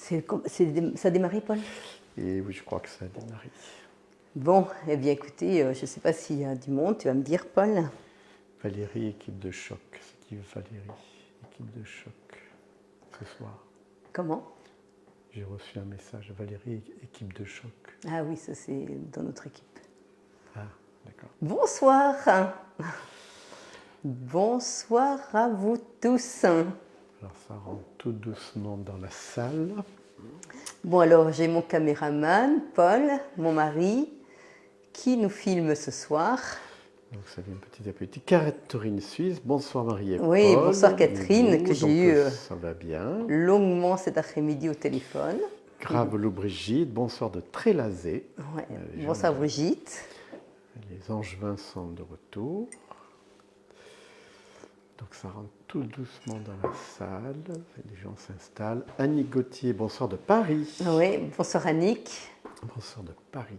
Ça a démarré, Paul? Et oui, je crois que ça a démarré. Bon, eh bien écoutez, je ne sais pas s'il y a du monde, tu vas me dire, Paul. Valérie, équipe de choc. C'est qui Valérie, équipe de choc, ce soir? Comment? J'ai reçu un message. Valérie, équipe de choc. Ah oui, ça c'est dans notre équipe. Ah, d'accord. Bonsoir. Bonsoir à vous tous. Alors ça rentre tout doucement dans la salle. Bon alors, j'ai mon caméraman, Paul, mon mari, qui nous filme ce soir. Donc ça vient petit à petit. Catherine Suisse, bonsoir Marie et Oui, Paul. bonsoir Catherine, que j'ai eu ça va bien. longuement cet après-midi au téléphone. Gravelot Brigitte, bonsoir de Trélazé. Ouais, bonsoir Brigitte. Les Angevins sont de retour. Donc ça rentre tout doucement dans la salle, les gens s'installent. Annie Gauthier, bonsoir de Paris. Oui, bonsoir Annick. Bonsoir de Paris.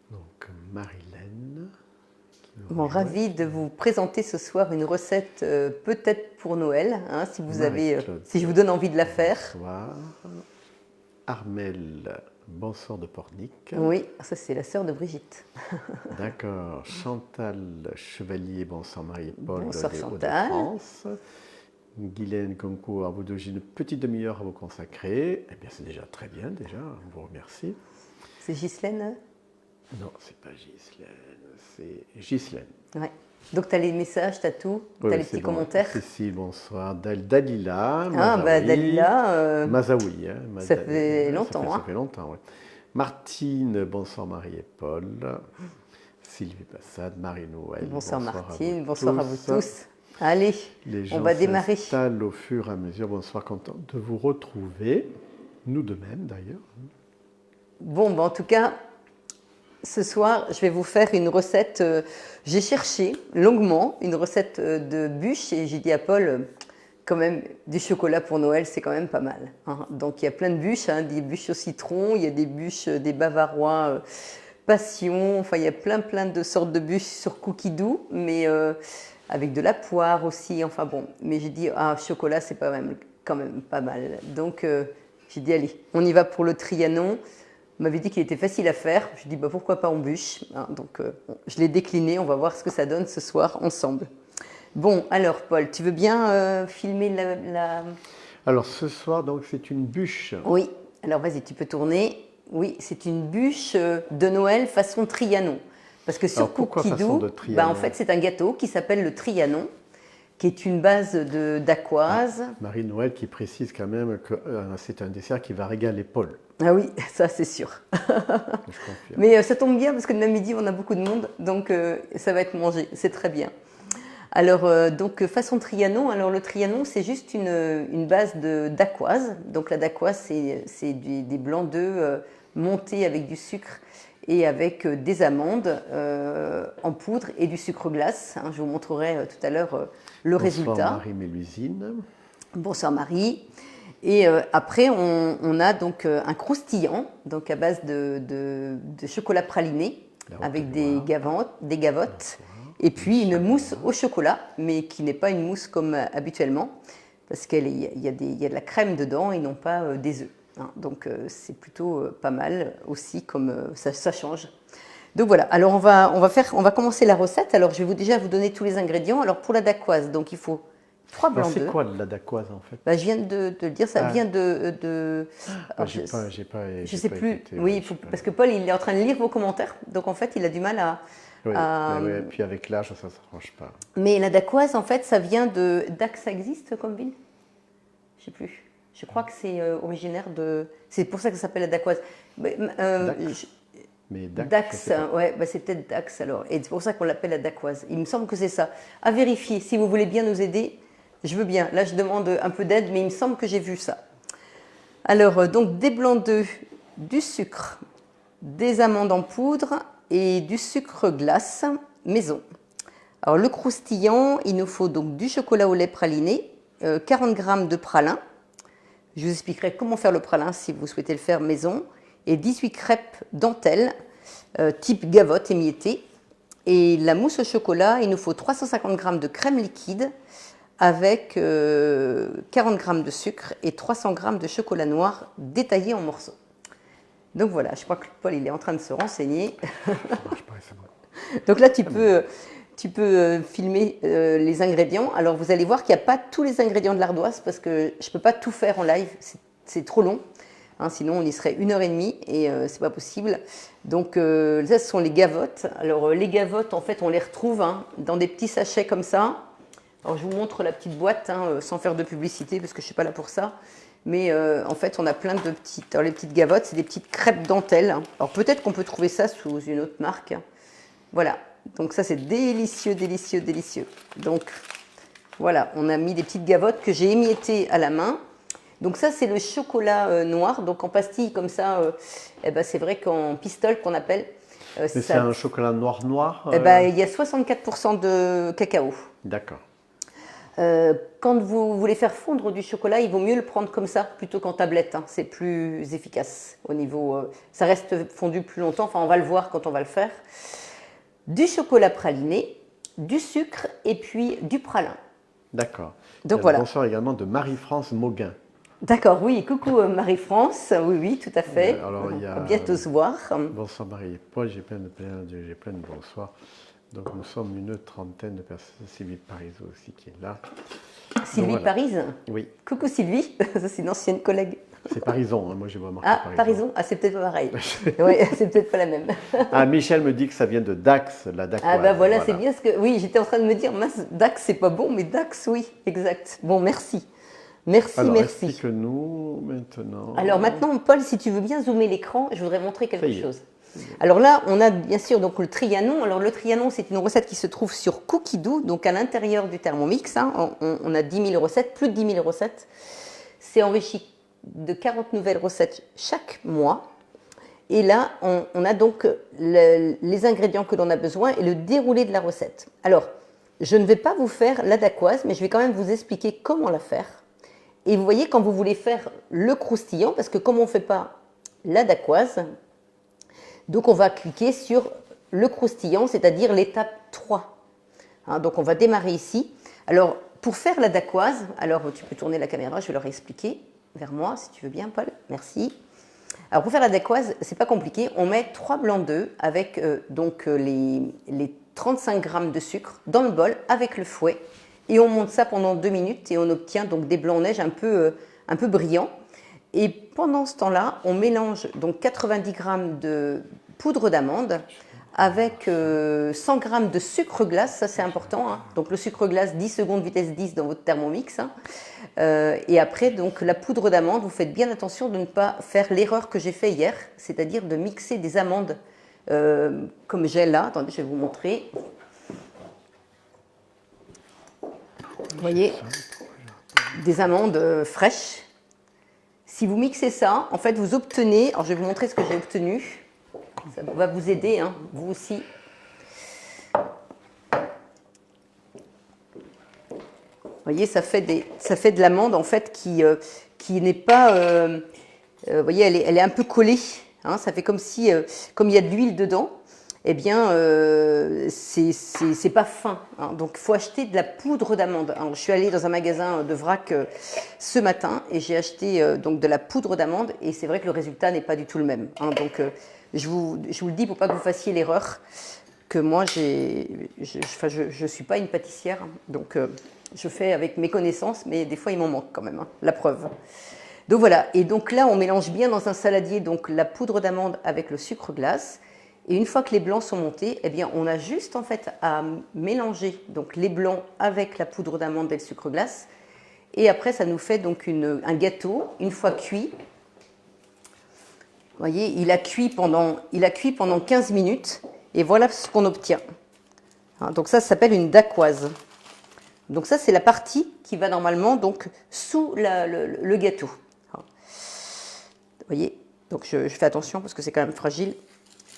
Donc Marilène. Bon, ravie de vous présenter ce soir une recette peut-être pour Noël, hein, si vous avez, si je vous donne envie de la faire. Bonsoir. Armelle, bonsoir de Pornic. Oui, ça c'est la sœur de Brigitte. D'accord. Chantal Chevalier, bonsoir Marie et Paul. Bonsoir des Chantal. Hauts-de-France. Guylaine Concours, à vous deux, j'ai une petite demi-heure à vous consacrer. Eh bien, c'est déjà très bien, déjà. On vous remercie. C'est Ghislaine? Non, c'est pas Ghislaine, c'est Ghislaine. Ouais. Donc, tu as les messages, tu as tout, tu as Oui, les petits commentaires. Cécile, bonsoir. Dalila, Ah, bah Dalila. Mazaoui. Hein, ça fait longtemps. Ça fait longtemps, oui. Martine, bonsoir Marie et Paul. Sylvie Passade, Marie-Noël. Bonsoir Martine, bonsoir à vous tous. Allez, les gens on va démarrer. s'installent au fur et à mesure. Bonsoir, content de vous retrouver. Nous de même, d'ailleurs. Bon, bah, en tout cas, ce soir, je vais vous faire une recette. J'ai cherché longuement une recette de bûche et j'ai dit à Paul, quand même, du chocolat pour Noël, c'est quand même pas mal. Hein. Donc, il y a plein de bûches, hein, des bûches au citron, il y a des bûches des Bavarois passion, enfin, il y a plein de sortes de bûches sur cookie doux, mais avec de la poire aussi, enfin bon. Mais j'ai dit, ah, chocolat, c'est quand même pas mal. Donc, j'ai dit, allez, on y va pour le Trianon. On m'avait dit qu'il était facile à faire. Je dis, bah, pourquoi pas en bûche, hein. Donc, je l'ai décliné. On va voir ce que ça donne ce soir ensemble. Bon, alors, Paul, tu veux bien filmer la... Alors, ce soir, donc, c'est une bûche. Oui. Alors, vas-y, tu peux tourner. Oui, c'est une bûche de Noël façon Trianon. Parce que sur Cookie Doux, bah, en fait, c'est un gâteau qui s'appelle le Trianon, qui est une base d'aquoise. Ah, Marie-Noël qui précise quand même que c'est un dessert qui va régaler Paul. Ah oui, ça c'est sûr. Mais ça tombe bien parce que demain midi, on a beaucoup de monde, donc ça va être mangé, c'est très bien. Alors, donc, façon Trianon, alors le Trianon, c'est juste une base d'aquoise. Donc, la d'aquoise, c'est des blancs d'œufs montés avec du sucre et avec des amandes en poudre et du sucre glace. Hein, je vous montrerai tout à l'heure le résultat. Bonsoir Marie-Mélusine. Bonsoir Marie. Et après, on a donc un croustillant, donc à base de chocolat praliné avec des gavottes. Et puis une mousse au chocolat, mais qui n'est pas une mousse comme habituellement, parce qu'il y a de la crème dedans et non pas des œufs. Hein. Donc c'est plutôt pas mal aussi, comme ça change. Donc voilà, alors on va commencer la recette. Alors je vais déjà vous donner tous les ingrédients. Alors pour la dacquoise, donc il faut 3 blancs d'œufs. C'est quoi la dacquoise en fait? Bah, je viens de le dire, ça vient de je sais plus. Écouté, oui, parce que Paul il est en train de lire vos commentaires, donc en fait il a du mal à... Oui, mais puis avec l'âge, ça ne s'arrange pas. Mais la dacquoise, en fait, ça vient de... Dax, ça existe comme ville? Je ne sais plus. Je crois que c'est originaire de... C'est pour ça que ça s'appelle la dacquoise. Dax. Mais Dax, ouais, bah c'est peut-être Dax alors. Et c'est pour ça qu'on l'appelle la dacquoise. Il me semble que c'est ça. À vérifier, si vous voulez bien nous aider, je veux bien. Là, je demande un peu d'aide, mais il me semble que j'ai vu ça. Alors, donc, des blancs d'œufs, du sucre, des amandes en poudre et du sucre glace maison. Alors le croustillant, il nous faut donc du chocolat au lait praliné, 40 g de pralin. Je vous expliquerai comment faire le pralin si vous souhaitez le faire maison. Et 18 crêpes dentelle, type gavotte émiettée. Et la mousse au chocolat, il nous faut 350 g de crème liquide avec 40 grammes de sucre et 300 grammes de chocolat noir détaillé en morceaux. Donc voilà, je crois que Paul il est en train de se renseigner. Donc là, tu peux filmer les ingrédients. Alors vous allez voir qu'il n'y a pas tous les ingrédients de l'ardoise parce que je ne peux pas tout faire en live, c'est trop long. Hein, sinon, on y serait 1h30 et c'est pas possible. Donc, ça, ce sont les gavottes. Alors, les gavottes, en fait, on les retrouve dans des petits sachets comme ça. Alors, je vous montre la petite boîte sans faire de publicité parce que je ne suis pas là pour ça. Mais en fait, on a plein de petites. Alors, les petites gavottes, c'est des petites crêpes dentelles. Alors, peut-être qu'on peut trouver ça sous une autre marque. Voilà. Donc, ça, c'est délicieux, délicieux, délicieux. Donc, voilà, on a mis des petites gavottes que j'ai émiettées à la main. Donc ça, c'est le chocolat noir. Donc en pastille comme ça, c'est vrai qu'en pistole qu'on appelle. Mais c'est un chocolat noir il y a 64% de cacao. D'accord. Quand vous voulez faire fondre du chocolat, il vaut mieux le prendre comme ça plutôt qu'en tablette. C'est plus efficace au niveau. Ça reste fondu plus longtemps. Enfin, on va le voir quand on va le faire. Du chocolat praliné, du sucre et puis du pralin. D'accord. Donc voilà. Bonsoir également de Marie-France Mauguin. D'accord, oui, coucou Marie-France, oui, tout à fait. Alors, il y a... À bientôt se voir. Bonsoir Marie-Paul, j'ai plein de bonsoirs. Donc nous sommes une trentaine de personnes. Sylvie Parizeau aussi qui est là. Sylvie voilà. Parise. Oui. Coucou Sylvie, ça c'est une ancienne collègue. C'est Parison, moi j'ai marqué Parison. Parison, c'est peut-être pas pareil. Oui, c'est peut-être pas la même. Michel me dit que ça vient de Dax, la Dax. Voilà, c'est bien ce que... Oui, j'étais en train de me dire, Dax c'est pas bon, mais Dax, oui, exact. Bon, merci. Merci. Explique-nous maintenant. Alors maintenant, Paul, si tu veux bien zoomer l'écran, je voudrais montrer quelque chose. Alors là, on a bien sûr donc le Trianon. Alors le Trianon, c'est une recette qui se trouve sur Cookidoo, donc à l'intérieur du Thermomix. On a 10 000 recettes, plus de 10 000 recettes. C'est enrichi de 40 nouvelles recettes chaque mois. Et là, on a donc les ingrédients que l'on a besoin et le déroulé de la recette. Alors, je ne vais pas vous faire la dacquoise, mais je vais quand même vous expliquer comment la faire. Et vous voyez, quand vous voulez faire le croustillant, parce que comme on ne fait pas la dacquoise, donc on va cliquer sur le croustillant, c'est-à-dire l'étape 3. Donc on va démarrer ici. Alors, pour faire la dacquoise, alors tu peux tourner la caméra, je vais leur expliquer vers moi, si tu veux bien, Paul. Merci. Alors, pour faire la dacquoise, c'est pas compliqué. On met 3 blancs d'œufs avec les 35 grammes de sucre dans le bol avec le fouet. Et on monte ça pendant 2 minutes et on obtient donc des blancs neige un peu brillants. Et pendant ce temps-là, on mélange donc 90 grammes de poudre d'amande avec 100 grammes de sucre glace, ça c'est important. Donc le sucre glace, 10 secondes, vitesse 10 dans votre Thermomix. Et après, donc la poudre d'amande, vous faites bien attention de ne pas faire l'erreur que j'ai fait hier, c'est-à-dire de mixer des amandes comme j'ai là. Attendez, je vais vous montrer. Vous voyez, des amandes fraîches. Si vous mixez ça, en fait, vous obtenez... Alors, je vais vous montrer ce que j'ai obtenu. Ça va vous aider, vous aussi. Vous voyez, ça fait de l'amande, en fait, qui n'est pas... vous voyez, elle est un peu collée. Ça fait comme si... comme il y a de l'huile dedans, eh bien, c'est pas fin. Donc, il faut acheter de la poudre d'amande. Je suis allée dans un magasin de vrac ce matin et j'ai acheté donc de la poudre d'amande et c'est vrai que le résultat n'est pas du tout le même. Donc, je vous le dis pour pas que vous fassiez l'erreur que moi, je suis pas une pâtissière. Donc, je fais avec mes connaissances, mais des fois, il m'en manque quand même, la preuve. Donc, voilà. Et donc là, on mélange bien dans un saladier donc, la poudre d'amande avec le sucre glace. Et une fois que les blancs sont montés, eh bien, on a juste en fait à mélanger donc, les blancs avec la poudre d'amande et le sucre glace. Et après, ça nous fait donc un gâteau, une fois cuit. Vous voyez, il a cuit pendant 15 minutes. Et voilà ce qu'on obtient. Donc ça s'appelle une dacquoise. Donc ça, c'est la partie qui va normalement donc, sous le gâteau. Vous voyez, donc je fais attention parce que c'est quand même fragile.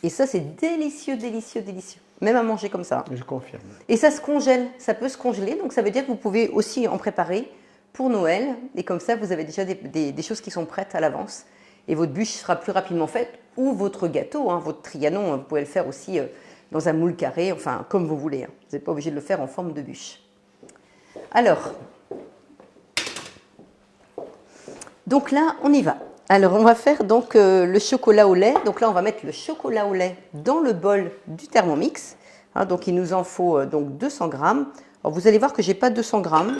Et ça, c'est délicieux, délicieux, délicieux. Même à manger comme ça. Je confirme. Et ça se congèle, ça peut se congeler. Donc ça veut dire que vous pouvez aussi en préparer pour Noël. Et comme ça, vous avez déjà des choses qui sont prêtes à l'avance. Et votre bûche sera plus rapidement faite. Ou votre gâteau, votre Trianon, vous pouvez le faire aussi dans un moule carré, enfin comme vous voulez. Vous n'êtes pas obligé de le faire en forme de bûche. Alors, Donc là, on y va. Alors, on va faire donc le chocolat au lait. Donc là, on va mettre le chocolat au lait dans le bol du Thermomix. Hein, donc, il nous en faut donc 200 grammes. Alors, vous allez voir que j'ai pas 200 grammes.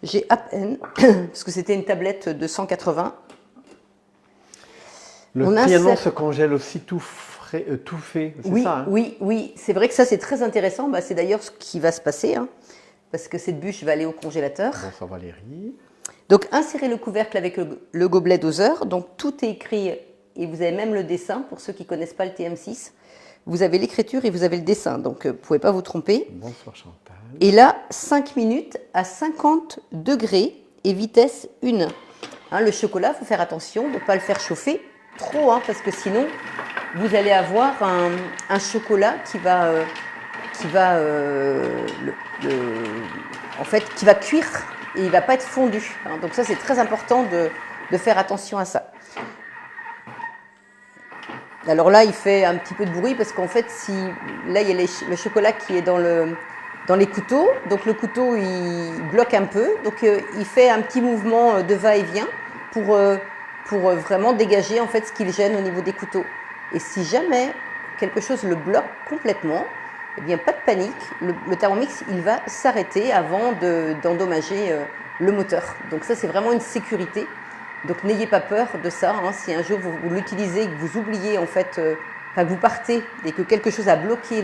J'ai à peine, parce que c'était une tablette de 180. Le trianon se congèle aussi tout frais, tout fait, c'est oui, ça hein? Oui, oui. C'est vrai que ça, c'est très intéressant. Bah, c'est d'ailleurs ce qui va se passer, hein, parce que cette bûche va aller au congélateur. Bonsoir Valérie. Donc, insérez le couvercle avec le gobelet doseur. Donc, tout est écrit et vous avez même le dessin. Pour ceux qui ne connaissent pas le TM6, vous avez l'écriture et vous avez le dessin. Donc, vous ne pouvez pas vous tromper. Bonsoir Chantal. Et là, 5 minutes à 50 degrés et vitesse 1. Hein, le chocolat, il faut faire attention de ne pas le faire chauffer trop, hein, parce que sinon, vous allez avoir un chocolat qui va cuire et il ne va pas être fondu. Hein. Donc ça, c'est très important de faire attention à ça. Alors là, il fait un petit peu de bruit parce qu'en fait, là, il y a le chocolat qui est dans les couteaux. Donc le couteau, il bloque un peu. Donc il fait un petit mouvement de va-et-vient pour vraiment dégager en fait ce qui le gêne au niveau des couteaux. Et si jamais quelque chose le bloque complètement, eh bien, pas de panique, le Thermomix, il va s'arrêter avant d'endommager le moteur. Donc ça, c'est vraiment une sécurité. Donc n'ayez pas peur de ça. Hein. Si un jour vous l'utilisez et que vous oubliez, en fait, que vous partez et que quelque chose a bloqué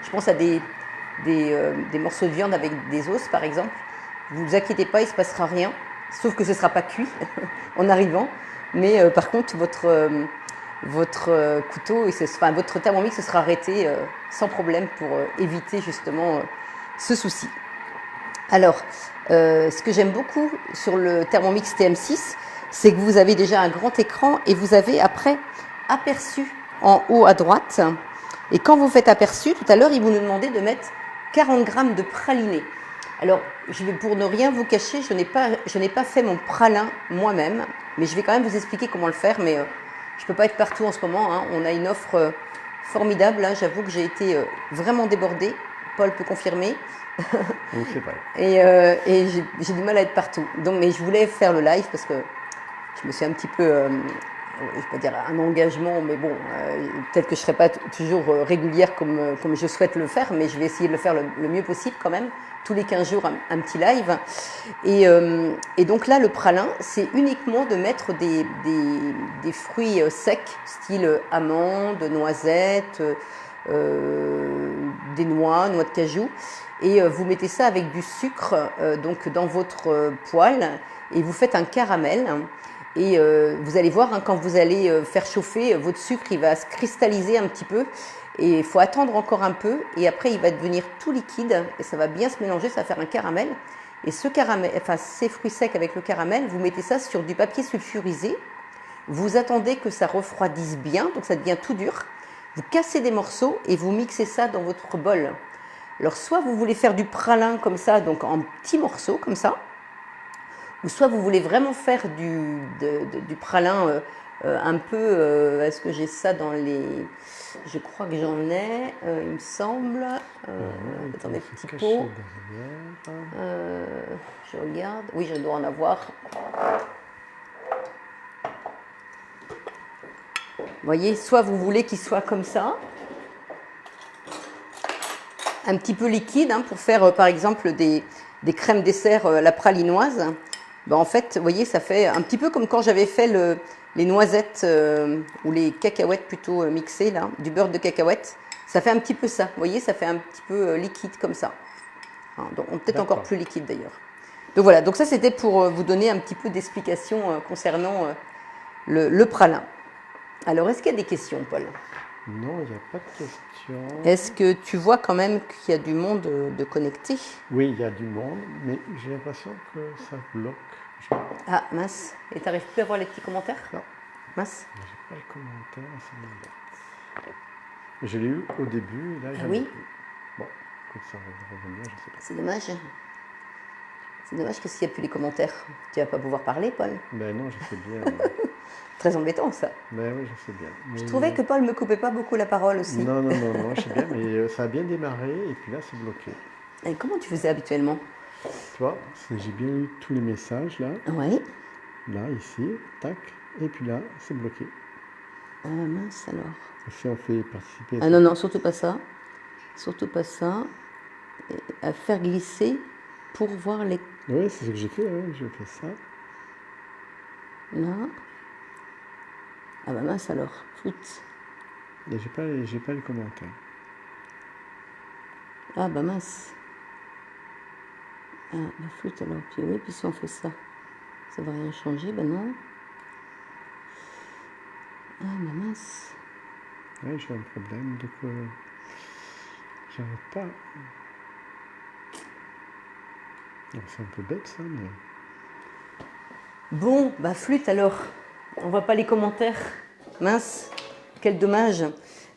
je pense à des morceaux de viande avec des os, par exemple, vous vous inquiétez pas, il ne se passera rien, sauf que ce ne sera pas cuit en arrivant. Mais par contre, votre couteau, votre Thermomix se sera arrêté sans problème pour éviter justement ce souci. Alors, ce que j'aime beaucoup sur le Thermomix TM6, c'est que vous avez déjà un grand écran et vous avez après aperçu en haut à droite. Et quand vous faites aperçu, tout à l'heure, il vous nous demandait de mettre 40 grammes de praliné. Alors, pour ne rien vous cacher, je n'ai pas fait mon pralin moi-même, mais je vais quand même vous expliquer comment le faire, mais je ne peux pas être partout en ce moment. Hein. On a une offre formidable. Là, j'avoue que j'ai été vraiment débordée. Paul peut confirmer. Oui, c'est vrai. Et j'ai du mal à être partout. Donc, mais je voulais faire le live parce que je me suis un petit peu, je ne vais pas dire un engagement, mais bon, peut-être que je ne serai pas toujours régulière comme je souhaite le faire, mais je vais essayer de le faire le mieux possible quand même. Tous les 15 jours, un petit live. Et donc là, le pralin, c'est uniquement de mettre des fruits secs, style amandes, noisettes, des noix de cajou. Et vous mettez ça avec du sucre donc dans votre poêle et vous faites un caramel. Et vous allez voir, hein, quand vous allez faire chauffer, votre sucre, il va se cristalliser un petit peu. Et il faut attendre encore un peu. Et après, il va devenir tout liquide. Et ça va bien se mélanger, ça va faire un caramel. Et ces fruits secs avec le caramel, vous mettez ça sur du papier sulfurisé. Vous attendez que ça refroidisse bien, donc ça devient tout dur. Vous cassez des morceaux et vous mixez ça dans votre bol. Alors, soit vous voulez faire du pralin comme ça, donc en petits morceaux comme ça, ou soit vous voulez vraiment faire du pralin un peu. Est-ce que j'ai ça dans les. Je crois que j'en ai, il me semble. Dans mes petits pots. Je regarde. Oui, je dois en avoir. Vous voyez, soit vous voulez qu'il soit comme ça, un petit peu liquide, hein, pour faire par exemple des crèmes dessert à la pralinoise. Ben, en fait, vous voyez, ça fait un petit peu comme quand j'avais fait les noisettes ou les cacahuètes plutôt mixées, là, du beurre de cacahuète. Ça fait un petit peu ça, vous voyez, ça fait un petit peu liquide comme ça. Hein, donc peut-être encore plus liquide d'ailleurs. Donc voilà, donc ça c'était pour vous donner un petit peu d'explication concernant le pralin. Alors, est-ce qu'il y a des questions, Paul ? Non, il n'y a pas de questions. Est-ce que tu vois quand même qu'il y a du monde de connecté ? Oui, il y a du monde, mais j'ai l'impression que ça bloque. Ah, mince. Et tu n'arrives plus à voir les petits commentaires ? Non. Mince. Je n'ai pas le commentaire à ce moment-là. Je l'ai eu au début, et là, j'en ai plus. Bon, écoute, ça va revenir, je sais pas. C'est dommage. C'est dommage que s'il n'y a plus les commentaires, tu ne vas pas pouvoir parler, Paul. Ben non, je sais bien. Très embêtant, ça. Ben oui, je sais bien. Mais... Je trouvais que Paul ne me coupait pas beaucoup la parole aussi. Non, je sais bien, mais ça a bien démarré, et puis là, c'est bloqué. Et comment tu faisais habituellement ? Tu vois, j'ai bien eu tous les messages, là. Oui. Là, ici, tac. Et puis là, c'est bloqué. Ah mince alors. Et si on fait participer... Ah non, non, surtout pas ça. Surtout pas ça. Et à faire glisser pour voir les... Oui, c'est ce que j'ai fait, oui, je fais ça. Là. Ah bah mince alors. Flûte. Et j'ai pas les commentaires. Ah bah mince. Ah bah flûte alors. Puis oui, puis si on fait ça, ça va rien changer. Bah non. Ah bah mince. Oui, j'ai un problème, donc j'arrive pas. C'est un peu bête ça, mais... Bon, bah flûte alors. On voit pas les commentaires. Mince, quel dommage.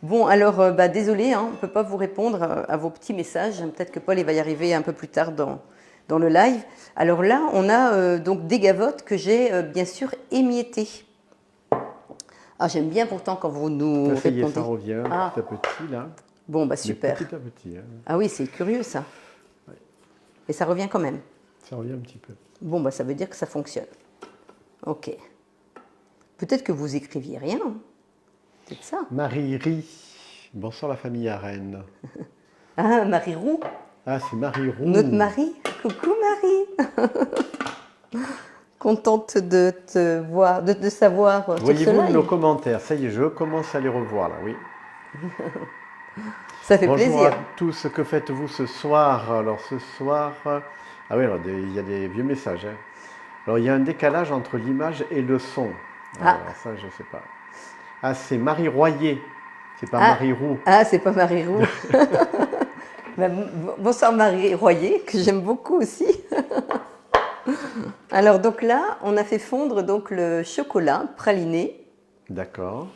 Bon, alors, bah, désolé, hein, on ne peut pas vous répondre à vos petits messages. Peut-être que Paul il va y arriver un peu plus tard dans le live. Alors là, on a donc des gavottes que j'ai bien sûr émiettées. Ah, j'aime bien pourtant quand vous nous Là, ça y est, répondez. ça revient Ah. petit à petit, là. Bon, bah Mais super. petit à petit, hein. Ah oui, c'est curieux ça. Et ça revient quand même. Ça revient un petit peu. Bon, bah ça veut dire que ça fonctionne. Ok. Peut-être que vous écriviez rien. C'est ça. Marie Rie. Bonsoir la famille à Rennes. Ah, Marie Roux. Ah, c'est Marie Roux. Notre Marie. Coucou Marie. Contente de te voir, de te savoir sur ce Voyez-vous live. nos commentaires? Ça y est, je commence à les revoir là, oui. Ça fait Bonjour plaisir. à tous, que faites-vous ce soir? Alors ce soir... Ah oui, alors il y a des vieux messages, hein. Alors il y a un décalage entre l'image et le son. Alors ça, je sais pas. Ah, c'est Marie Royer. C'est pas Marie Roux. Ah, c'est pas Marie Roux. Bah, bonsoir Marie Royer, que j'aime beaucoup aussi. Alors donc là, on a fait fondre donc le chocolat praliné. D'accord.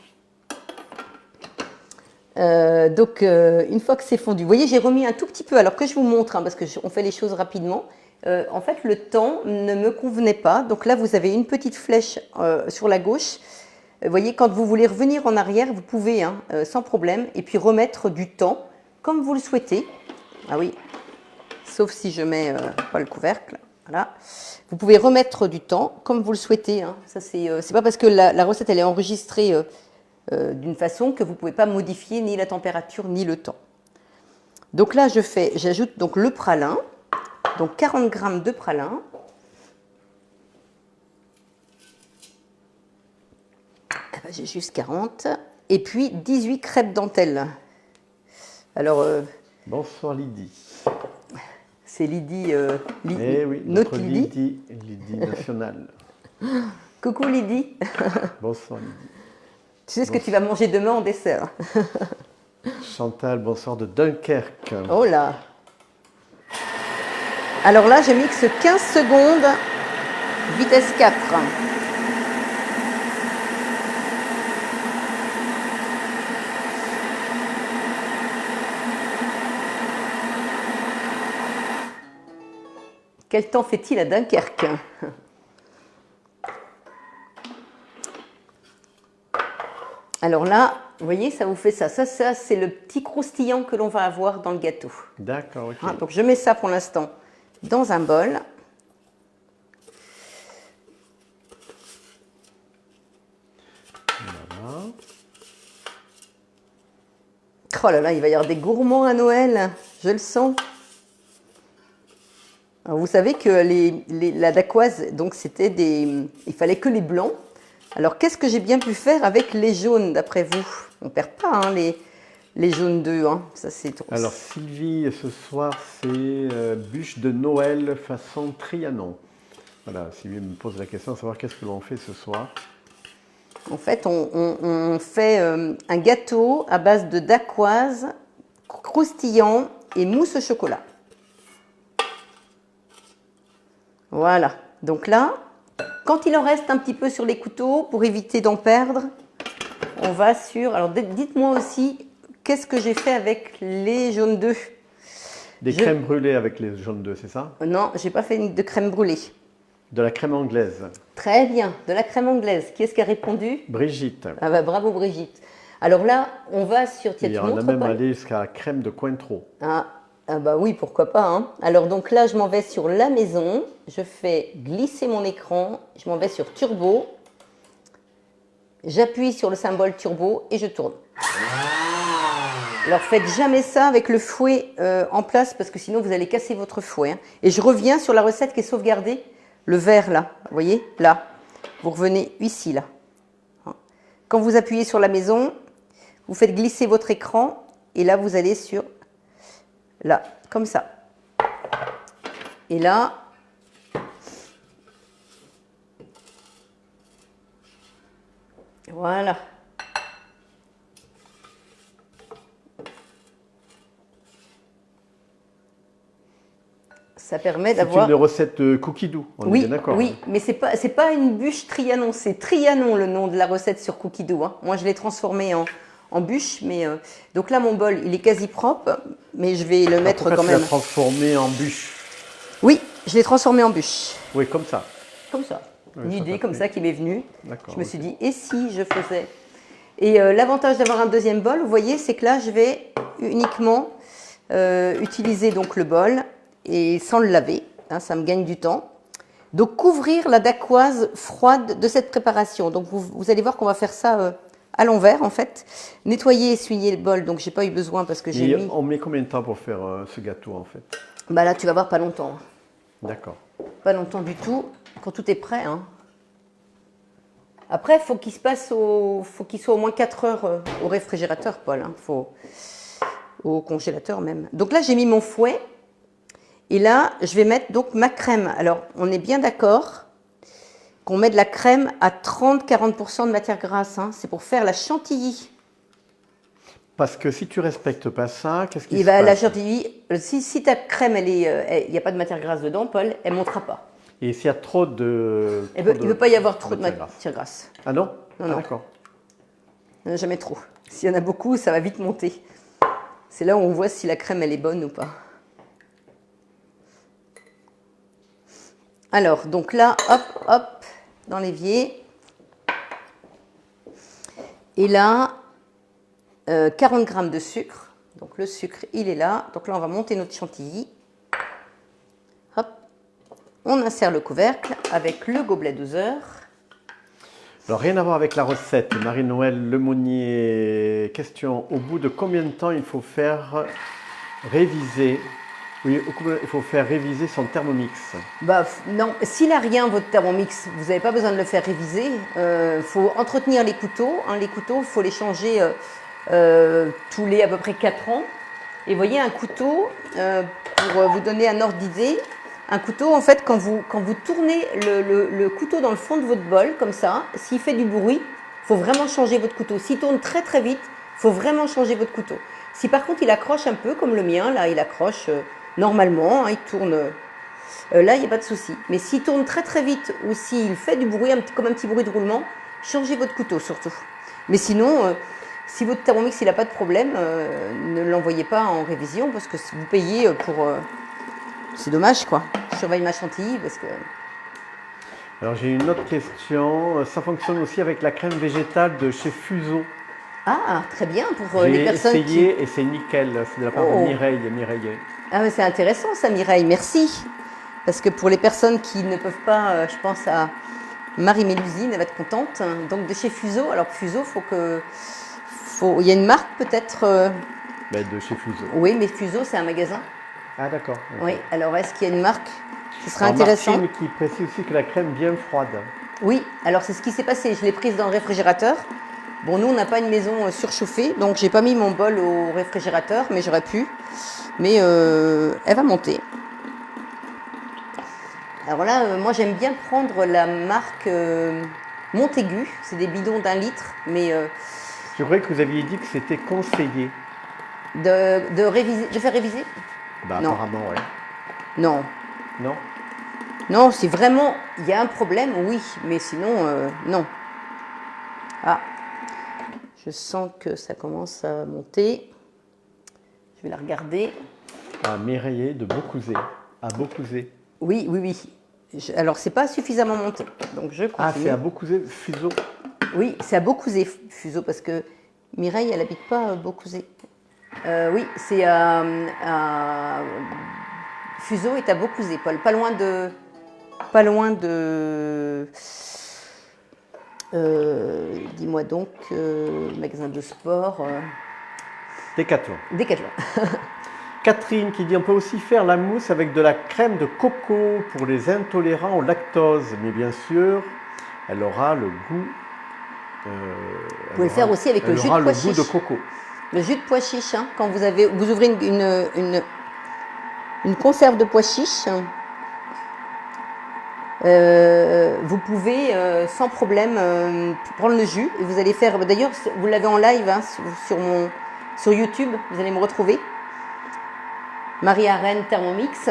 Une fois que c'est fondu, vous voyez, j'ai remis un tout petit peu, alors que je vous montre, hein, parce qu'on fait les choses rapidement. En fait, le temps ne me convenait pas. Donc là, vous avez une petite flèche sur la gauche. Vous voyez, quand vous voulez revenir en arrière, vous pouvez, hein, sans problème, et puis remettre du temps, comme vous le souhaitez. Ah oui, sauf si je mets pas le couvercle. Voilà. Vous pouvez remettre du temps, comme vous le souhaitez, hein. Ça, c'est pas parce que la recette elle est enregistrée d'une façon que vous ne pouvez pas modifier ni la température ni le temps. Donc là, j'ajoute donc le pralin, donc 40 g de pralin. Ah ben, j'ai juste 40. Et puis 18 crêpes dentelles. Alors, Bonsoir Lydie. c'est Lydie, Eh oui, notre notre Lydie. Lydie nationale. Coucou Lydie. Bonsoir Lydie. Tu sais ce que tu vas manger demain en dessert? Chantal, bonsoir de Dunkerque. Oh là. Alors là, je mixe 15 secondes, vitesse 4. Quel temps fait-il à Dunkerque? Alors là, vous voyez, ça vous fait ça. Ça c'est le petit croustillant que l'on va avoir dans le gâteau. D'accord, ok. Hein, donc je mets ça pour l'instant dans un bol. Voilà. Oh là là, il va y avoir des gourmands à Noël, je le sens. Alors vous savez que la dacquoise, donc c'était il fallait que les blancs. Alors qu'est-ce que j'ai bien pu faire avec les jaunes d'après vous? On perd pas hein, les jaunes d'œufs, hein. Ça c'est trop. Alors Sylvie, ce soir c'est bûche de Noël façon Trianon. Voilà, Sylvie me pose la question de savoir qu'est-ce que l'on fait ce soir. En fait, on fait un gâteau à base de dacquoise, croustillant et mousse au chocolat. Voilà. Donc là, quand il en reste un petit peu sur les couteaux, pour éviter d'en perdre, on va sur... Alors dites-moi aussi, qu'est-ce que j'ai fait avec les jaunes d'œufs? Des crèmes brûlées avec les jaunes d'œufs, c'est ça? Non, j'ai pas fait de crème brûlée. De la crème anglaise. Très bien, de la crème anglaise. Qui est-ce qui a répondu? Brigitte. Ah bah bravo Brigitte. Alors là, on va sur... Et on a même allé jusqu'à la crème de Cointreau. Ah, Ah bah oui, pourquoi pas, hein. Alors donc là, je m'en vais sur la maison, je fais glisser mon écran, je m'en vais sur turbo, j'appuie sur le symbole turbo et je tourne. Alors faites jamais ça avec le fouet en place parce que sinon vous allez casser votre fouet, hein. Et je reviens sur la recette qui est sauvegardée, le vert là, vous voyez, là. Vous revenez ici, là. Quand vous appuyez sur la maison, vous faites glisser votre écran et là vous allez sur là, comme ça. Et là, voilà. Ça permet d'avoir... C'est une recette cookie dough, on est Oui, bien d'accord. oui, mais c'est pas une bûche Trianon, c'est Trianon le nom de la recette sur Cookie Dough, hein. Moi, je l'ai transformé en bûche, mais donc là, mon bol, il est quasi propre, mais je vais le mettre quand Tu même. l'as transformé en bûche? Oui, je l'ai transformé en bûche. Oui, comme ça. Comme ça. Oui, Une ça idée t'a comme plu. ça qui m'est venue. D'accord, Je me suis ok. dit, et si je faisais... Et l'avantage d'avoir un deuxième bol, vous voyez, c'est que là, je vais uniquement utiliser donc le bol et sans le laver, hein, ça me gagne du temps. Donc couvrir la dacquoise froide de cette préparation. Donc vous allez voir qu'on va faire ça à l'envers en fait. Nettoyer, essuyer le bol, donc j'ai pas eu besoin parce que j'ai Et mis... on met combien de temps pour faire ce gâteau en fait? Bah là tu vas voir pas longtemps. D'accord. Pas longtemps du tout, quand tout est prêt, hein. Après, faut qu'il soit au moins 4 heures au réfrigérateur, Paul, hein. Au congélateur même. Donc là, j'ai mis mon fouet. Et là, je vais mettre donc ma crème. Alors, on est bien d'accord qu'on met de la crème à 30-40% de matière grasse, hein. C'est pour faire la chantilly. Parce que si tu respectes pas ça, qu'est-ce qui Et se bah, la passe? chantilly, si ta crème, il n'y a pas de matière grasse dedans, Paul, elle ne montera pas. Et s'il y a trop de... Il ne peut pas y avoir trop de matière matière grasse. Ah non? Non, Ah, non. d'accord. Il n'y en a jamais trop. S'il y en a beaucoup, ça va vite monter. C'est là où on voit si la crème, elle est bonne ou pas. Alors, donc là, hop, hop, dans l'évier. Et là, 40 g de sucre. Donc le sucre, il est là. Donc là, on va monter notre chantilly. Hop. On insère le couvercle avec le gobelet doseur. Alors, rien à voir avec la recette. Marie-Noël Lemonnier, question, au bout de combien de temps il faut faire réviser son Thermomix? Bah, non, s'il n'a rien, votre Thermomix, vous n'avez pas besoin de le faire réviser. Il faut entretenir les couteaux, hein. Les couteaux, il faut les changer tous les à peu près 4 ans. Et vous voyez, un couteau, pour vous donner un ordre d'idée, un couteau, en fait, quand vous tournez le couteau dans le fond de votre bol, comme ça, s'il fait du bruit, il faut vraiment changer votre couteau. S'il tourne très très vite, il faut vraiment changer votre couteau. Si par contre il accroche un peu, comme le mien, là, il accroche normalement, hein, il tourne... là, il n'y a pas de souci. Mais s'il tourne très très vite ou s'il fait du bruit, comme un petit bruit de roulement, changez votre couteau surtout. Mais sinon, si votre Thermomix n'a pas de problème, ne l'envoyez pas en révision parce que vous payez pour... c'est dommage quoi. Je surveille ma chantilly parce que... Alors, j'ai une autre question. Ça fonctionne aussi avec la crème végétale de chez Fuso. Ah, très bien pour les personnes J'ai essayé qui... et c'est nickel. C'est de la part de Oh. Mireille. Ah mais c'est intéressant ça Mireille, merci. Parce que pour les personnes qui ne peuvent pas, je pense à Marie Mélusine, elle va être contente. Donc de chez Fuso, alors Fuso, il y a une marque peut-être Ben, de chez Fuso. Oui, mais Fuso c'est un magasin. Ah d'accord. Ok. Oui, alors est-ce qu'il y a une marque? Ce serait Alors, intéressant. Martine qui précise aussi que la crème bien froide. Oui, alors c'est ce qui s'est passé, je l'ai prise dans le réfrigérateur. Bon, nous on n'a pas une maison surchauffée, donc j'ai pas mis mon bol au réfrigérateur, mais j'aurais pu. Mais elle va monter. Alors là, moi j'aime bien prendre la marque Montaigu, c'est des bidons d'1 litre, mais Je croyais que vous aviez dit que c'était conseillé. de réviser, de faire réviser? Bah Non. apparemment, ouais. Non. Non? Non, c'est vraiment, il y a un problème, oui, mais sinon, non. Ah, je sens que ça commence à monter. Je vais la regarder. À Mireille de Beaucouzé. À Beaucouzé. Oui, oui, oui. Alors, c'est pas suffisamment monté, donc je continue. Ah, c'est à Beaucouzé, Fuso. Oui, c'est à Beaucouzé, Fuso, parce que Mireille, elle habite pas à Beaucouzé. Oui, c'est à Fuseau est à Beaucouzé, Paul. Pas loin de. Dis-moi donc, magasin de sport. Décathlon. Décathlon. Catherine qui dit on peut aussi faire la mousse avec de la crème de coco pour les intolérants au lactose, mais bien sûr, elle aura le goût. Vous pouvez le faire aussi avec le jus de pois chiche. De coco. Le jus de pois chiche, hein, quand vous ouvrez une conserve de pois chiche, vous pouvez sans problème prendre le jus et vous allez faire. D'ailleurs, vous l'avez en live hein, sur YouTube, vous allez me retrouver. Marie Arène Thermomix.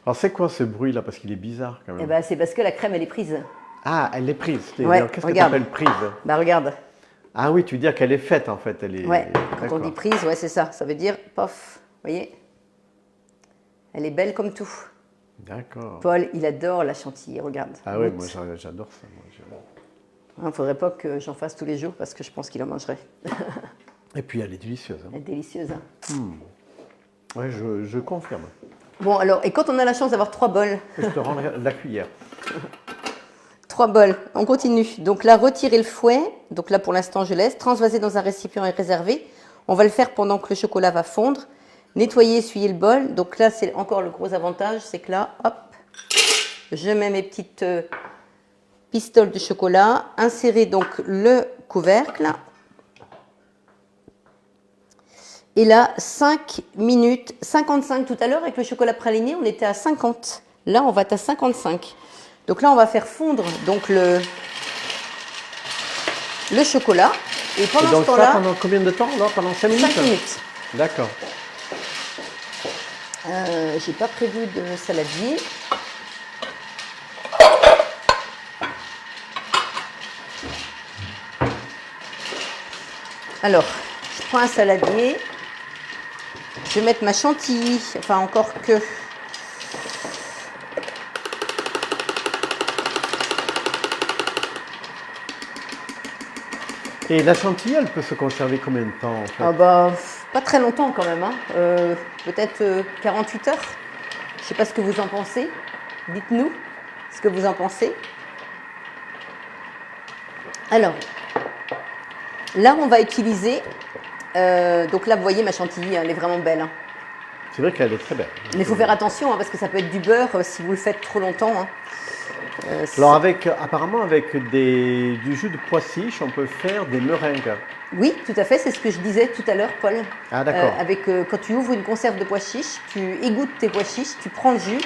Alors c'est quoi ce bruit là? Parce qu'il est bizarre quand même. Eh ben, c'est parce que la crème elle est prise. Ah, elle est prise. Ouais, qu'est-ce que tu appelles prise? Bah regarde. Ah oui, tu veux dire qu'elle est faite en fait. Elle est... Ouais, quand on dit prise, ouais, c'est ça. Ça veut dire, pof, vous voyez? Elle est belle comme tout. D'accord. Paul, il adore la chantilly, regarde. Ah oui, moi j'adore ça. Il ne faudrait pas que j'en fasse tous les jours parce que je pense qu'il en mangerait. Et puis elle est délicieuse. Hein. Elle est délicieuse. Hein. Ouais, je confirme. Bon, alors, et quand on a la chance d'avoir 3 bols. Je te rends la cuillère. 3 bols, on continue. Donc là, retirer le fouet. Donc là, pour l'instant, je laisse. Transvaser dans un récipient et réservé. On va le faire pendant que le chocolat va fondre. Nettoyer, essuyer le bol. Donc là, c'est encore le gros avantage, c'est que là, hop, je mets mes petites pistoles de chocolat. Insérer donc le couvercle. Et là, 5 minutes, 55 tout à l'heure, avec le chocolat praliné, on était à 50. Là, on va être à 55. Donc là, on va faire fondre donc le chocolat. Et pendant donc ce temps-là... pendant combien de temps là? Pendant 5 minutes? 5 minutes. D'accord. J'ai pas prévu de saladier. Alors, je prends un saladier. Je vais mettre ma chantilly, enfin encore que. Et la chantilly, elle peut se conserver combien de temps en fait? Ah bah, pas très longtemps quand même, hein. Peut-être 48 heures. Je ne sais pas ce que vous en pensez. Dites-nous ce que vous en pensez. Alors, là on va utiliser. Donc là, vous voyez ma chantilly, elle est vraiment belle. Hein. C'est vrai qu'elle est très belle. Mais il faut faire attention hein, parce que ça peut être du beurre si vous le faites trop longtemps. Hein. Alors apparemment avec du jus de pois chiche, on peut faire des meringues. Oui, tout à fait, c'est ce que je disais tout à l'heure, Paul. Ah d'accord. Quand tu ouvres une conserve de pois chiches, tu égouttes tes pois chiches, tu prends le jus,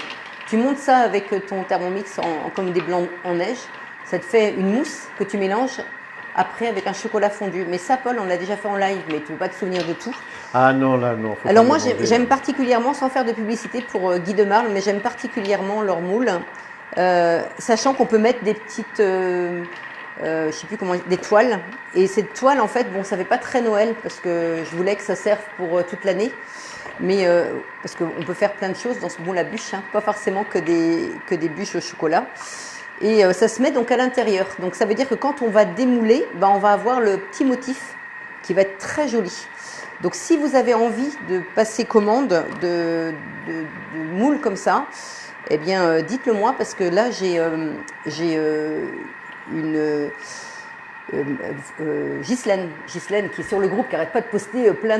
tu montes ça avec ton Thermomix comme des blancs en neige. Ça te fait une mousse que tu mélanges après avec un chocolat fondu. Mais ça, Paul, on l'a déjà fait en live, mais tu ne peux pas te souvenir de tout. Ah non, là, non. Alors moi, j'aime particulièrement, sans faire de publicité pour Guy de Marle, mais j'aime particulièrement leur moule, sachant qu'on peut mettre des petites, je sais plus comment, des toiles. Et cette toile, en fait, bon, ça fait pas très Noël, parce que je voulais que ça serve pour toute l'année. Mais parce qu'on peut faire plein de choses dans ce moule à bûche, hein, pas forcément que des bûches au chocolat. Et ça se met donc à l'intérieur. Donc ça veut dire que quand on va démouler, ben, on va avoir le petit motif qui va être très joli. Donc si vous avez envie de passer commande de moules comme ça, eh bien dites-le moi parce que là j'ai une Ghislaine qui est sur le groupe qui n'arrête pas de poster plein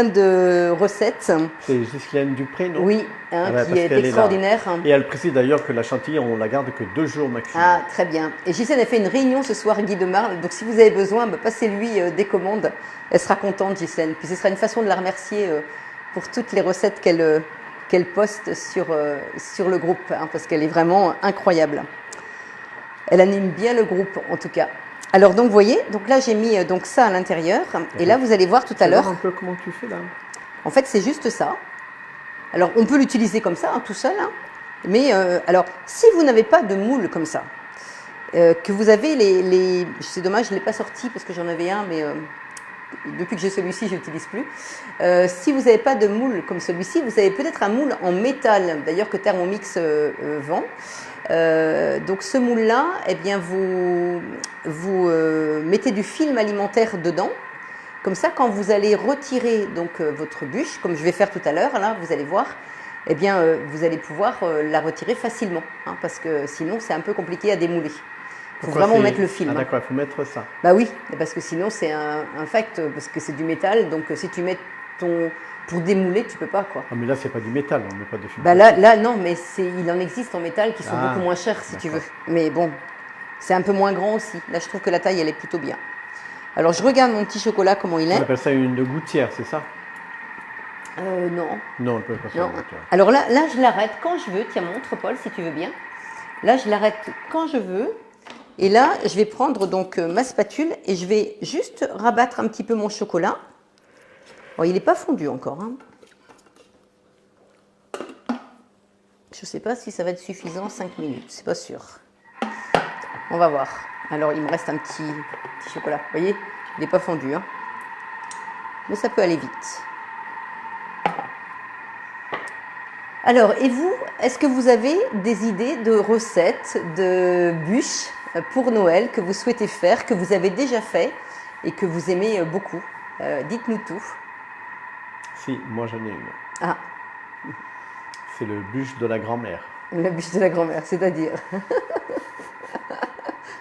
de recettes. C'est Ghislaine Dupré, non? Oui, hein, qui est extraordinaire. Et elle précise d'ailleurs que la chantilly, on la garde que 2 jours maximum. Ah, très bien. Et Ghislaine a fait une réunion ce soir, Guy de Marle. Donc si vous avez besoin, passez-lui des commandes. Elle sera contente, Ghislaine. Puis ce sera une façon de la remercier pour toutes les recettes qu'elle poste sur le groupe, hein, parce qu'elle est vraiment incroyable. Elle anime bien le groupe, en tout cas. Alors donc vous voyez, donc là j'ai mis donc ça à l'intérieur et là vous allez voir tout à l'heure. Un peu comment tu fais là. En fait c'est juste ça. Alors on peut l'utiliser comme ça, hein, tout seul. Hein. Mais alors si vous n'avez pas de moule comme ça, que vous avez c'est dommage je ne l'ai pas sorti parce que j'en avais un, mais depuis que j'ai celui-ci je n'utilise plus. Si vous n'avez pas de moule comme celui-ci, vous avez peut-être un moule en métal, d'ailleurs que Thermomix vend. Donc ce moule-là, eh bien vous mettez du film alimentaire dedans. Comme ça, quand vous allez retirer donc votre bûche, comme je vais faire tout à l'heure, là, vous allez voir, eh bien, vous allez pouvoir la retirer facilement, hein, parce que sinon, c'est un peu compliqué à démouler. Il faut vraiment mettre le film. Ah d'accord, il faut mettre ça. Bah oui, parce que sinon, c'est un fact, parce que c'est du métal, donc si tu mets ton... Pour démouler, tu peux pas, quoi. Ah mais là, c'est pas du métal, on met pas de film. Bah là, non, mais il en existe en métal qui sont beaucoup moins chers, si tu veux. Mais bon, c'est un peu moins grand aussi. Là, je trouve que la taille, elle est plutôt bien. Alors, je regarde mon petit chocolat, comment il est. On appelle ça une gouttière, c'est ça? Non. Non, on ne peut pas faire une gouttière. Alors là, je l'arrête quand je veux. Tiens, montre, Paul, si tu veux bien. Là, je l'arrête quand je veux. Et là, je vais prendre donc ma spatule et je vais juste rabattre un petit peu mon chocolat. Bon, il n'est pas fondu encore, hein. Je ne sais pas si ça va être suffisant, 5 minutes, c'est pas sûr. On va voir. Alors, il me reste un petit chocolat. Vous voyez, il n'est pas fondu, hein. Mais ça peut aller vite. Alors, et vous, est-ce que vous avez des idées de recettes, de bûches pour Noël que vous souhaitez faire, que vous avez déjà fait et que vous aimez beaucoup? Dites-nous tout. Si, moi j'en ai une. Ah. C'est le bûche de la grand-mère. La bûche de la grand-mère, c'est-à-dire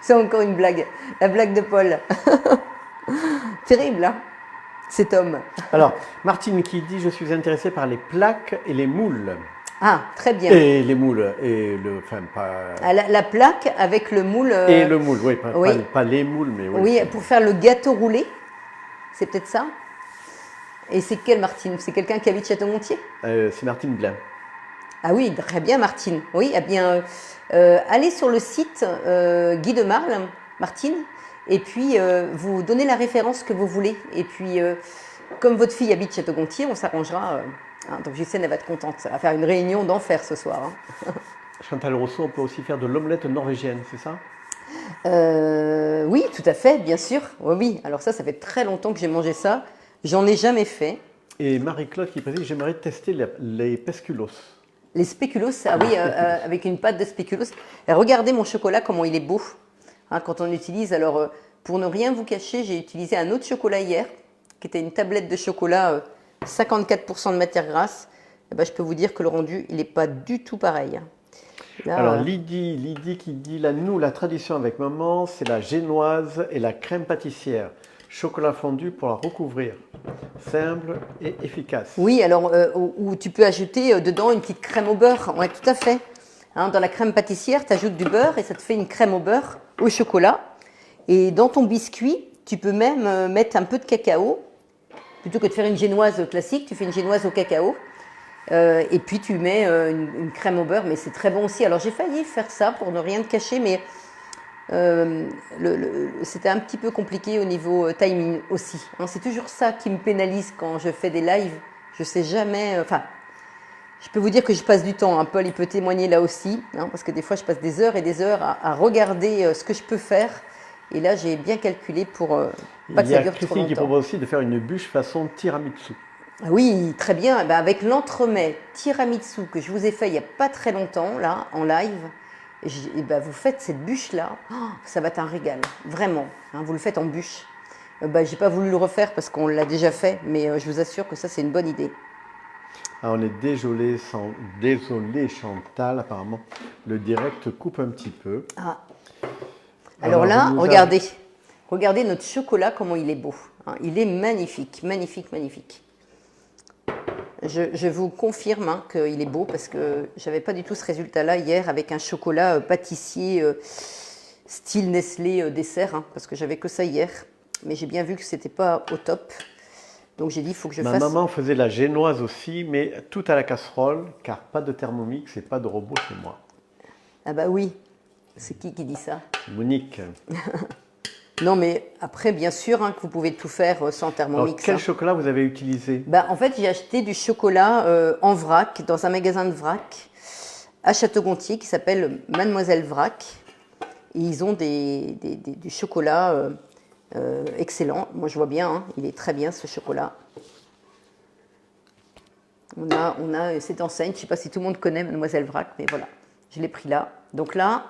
c'est encore une blague. La blague de Paul. Terrible, hein, cet homme. Alors, Martine qui dit « Je suis intéressée par les plaques et les moules ». Ah, très bien. Et les moules, et le... Enfin, pas... Ah, la plaque avec le moule. Et le moule, oui, oui. Pas les moules, mais oui. Oui, pour faire le gâteau roulé, c'est peut-être ça. Et c'est quelle Martine? C'est quelqu'un qui habite Château-Gontier? C'est Martine Blain. Ah oui, très bien Martine. Oui, eh bien, allez sur le site Guy de Marle, Martine, et puis vous donnez la référence que vous voulez. Et puis, comme votre fille habite Château-Gontier, on s'arrangera. Hein, donc Justine, elle va être contente. Ça va faire une réunion d'enfer ce soir. Hein. Chantal Rousseau, on peut aussi faire de l'omelette norvégienne, c'est ça? Oui, tout à fait, bien sûr. Oui, oui. Alors ça fait très longtemps que j'ai mangé ça. J'en ai jamais fait. Et Marie-Claude qui précise, j'aimerais tester les pesculos. Les spéculoos, ah oui, avec une pâte de spéculoos. Et regardez mon chocolat, comment il est beau. Hein, quand on utilise, alors pour ne rien vous cacher, j'ai utilisé un autre chocolat hier, qui était une tablette de chocolat, 54% de matière grasse. Et ben, je peux vous dire que le rendu, il n'est pas du tout pareil. Là, alors Lydie qui dit, nous, la tradition avec maman, c'est la génoise et la crème pâtissière. Chocolat fondu pour la recouvrir. Simple et efficace. Oui, alors où tu peux ajouter dedans une petite crème au beurre. Oui, tout à fait. Hein, dans la crème pâtissière, tu ajoutes du beurre et ça te fait une crème au beurre au chocolat. Et dans ton biscuit, tu peux même mettre un peu de cacao. Plutôt que de faire une génoise classique, tu fais une génoise au cacao. Et puis tu mets une crème au beurre, mais c'est très bon aussi. Alors j'ai failli faire ça pour ne rien te cacher, mais c'était un petit peu compliqué au niveau timing aussi. Hein, c'est toujours ça qui me pénalise quand je fais des lives. Je sais jamais. Enfin, je peux vous dire que je passe du temps. Hein, Paul, il peut témoigner là aussi, hein, parce que des fois, je passe des heures et des heures à regarder ce que je peux faire. Et là, j'ai bien calculé pour pas que ça dure trop longtemps. Il y a Christine qui propose aussi de faire une bûche façon tiramisu. Oui, très bien. Ben, avec l'entremet tiramisu que je vous ai fait il n'y a pas très longtemps, là, en live, et ben, vous faites cette bûche-là, oh, ça va être un régal, vraiment. Hein, vous le faites en bûche. Ben, je n'ai pas voulu le refaire parce qu'on l'a déjà fait, mais je vous assure que ça, c'est une bonne idée. Ah, on est désolé Chantal, apparemment, le direct coupe un petit peu. Ah. Alors là, regardez notre chocolat, comment il est beau. Hein, il est magnifique, magnifique, magnifique. Je vous confirme hein, qu'il est beau parce que je n'avais pas du tout ce résultat-là hier avec un chocolat pâtissier style Nestlé dessert, hein, parce que j'avais que ça hier. Mais j'ai bien vu que ce n'était pas au top. Donc j'ai dit, il faut que je fasse... Ma maman faisait la génoise aussi, mais tout à la casserole, car pas de Thermomix et pas de robot chez moi. Ah bah oui, c'est qui dit ça? Monique. Non, mais après, bien sûr, hein, que vous pouvez tout faire sans Thermomix. Alors, quel chocolat vous avez utilisé? En fait, j'ai acheté du chocolat en vrac, dans un magasin de vrac, à Château-Gontier, qui s'appelle Mademoiselle Vrac. Et ils ont du chocolat excellent. Moi, je vois bien, hein, il est très bien, ce chocolat. On a cette enseigne, je ne sais pas si tout le monde connaît Mademoiselle Vrac, mais voilà, je l'ai pris là. Donc là...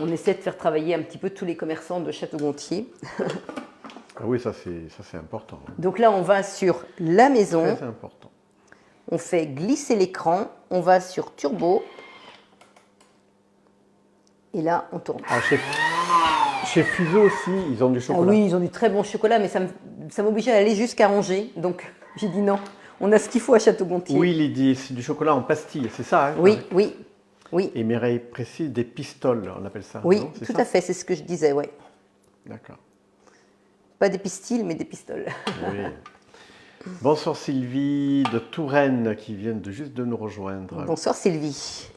On essaie de faire travailler un petit peu tous les commerçants de Château-Gontier. Ah oui, ça c'est important. Donc là, on va sur la maison. Très important. On fait glisser l'écran. On va sur turbo. Et là, on tourne. Ah, chez Fuseau aussi, ils ont du Ah chocolat. oui, ils ont du très bon chocolat, mais ça m'obligeait à aller jusqu'à Angers. Donc, j'ai dit non. On a ce qu'il faut à Château-Gontier. Oui, Lydie, c'est du chocolat en pastille, c'est ça, hein? Oui, oui, oui. Et Mireille précise des pistoles, on appelle ça. Oui, non, c'est tout ça à fait, c'est ce que je disais, ouais. D'accord. Pas des pistils, mais des pistoles. Oui. Bonsoir Sylvie de Touraine qui vient juste de nous rejoindre. Bonsoir Sylvie.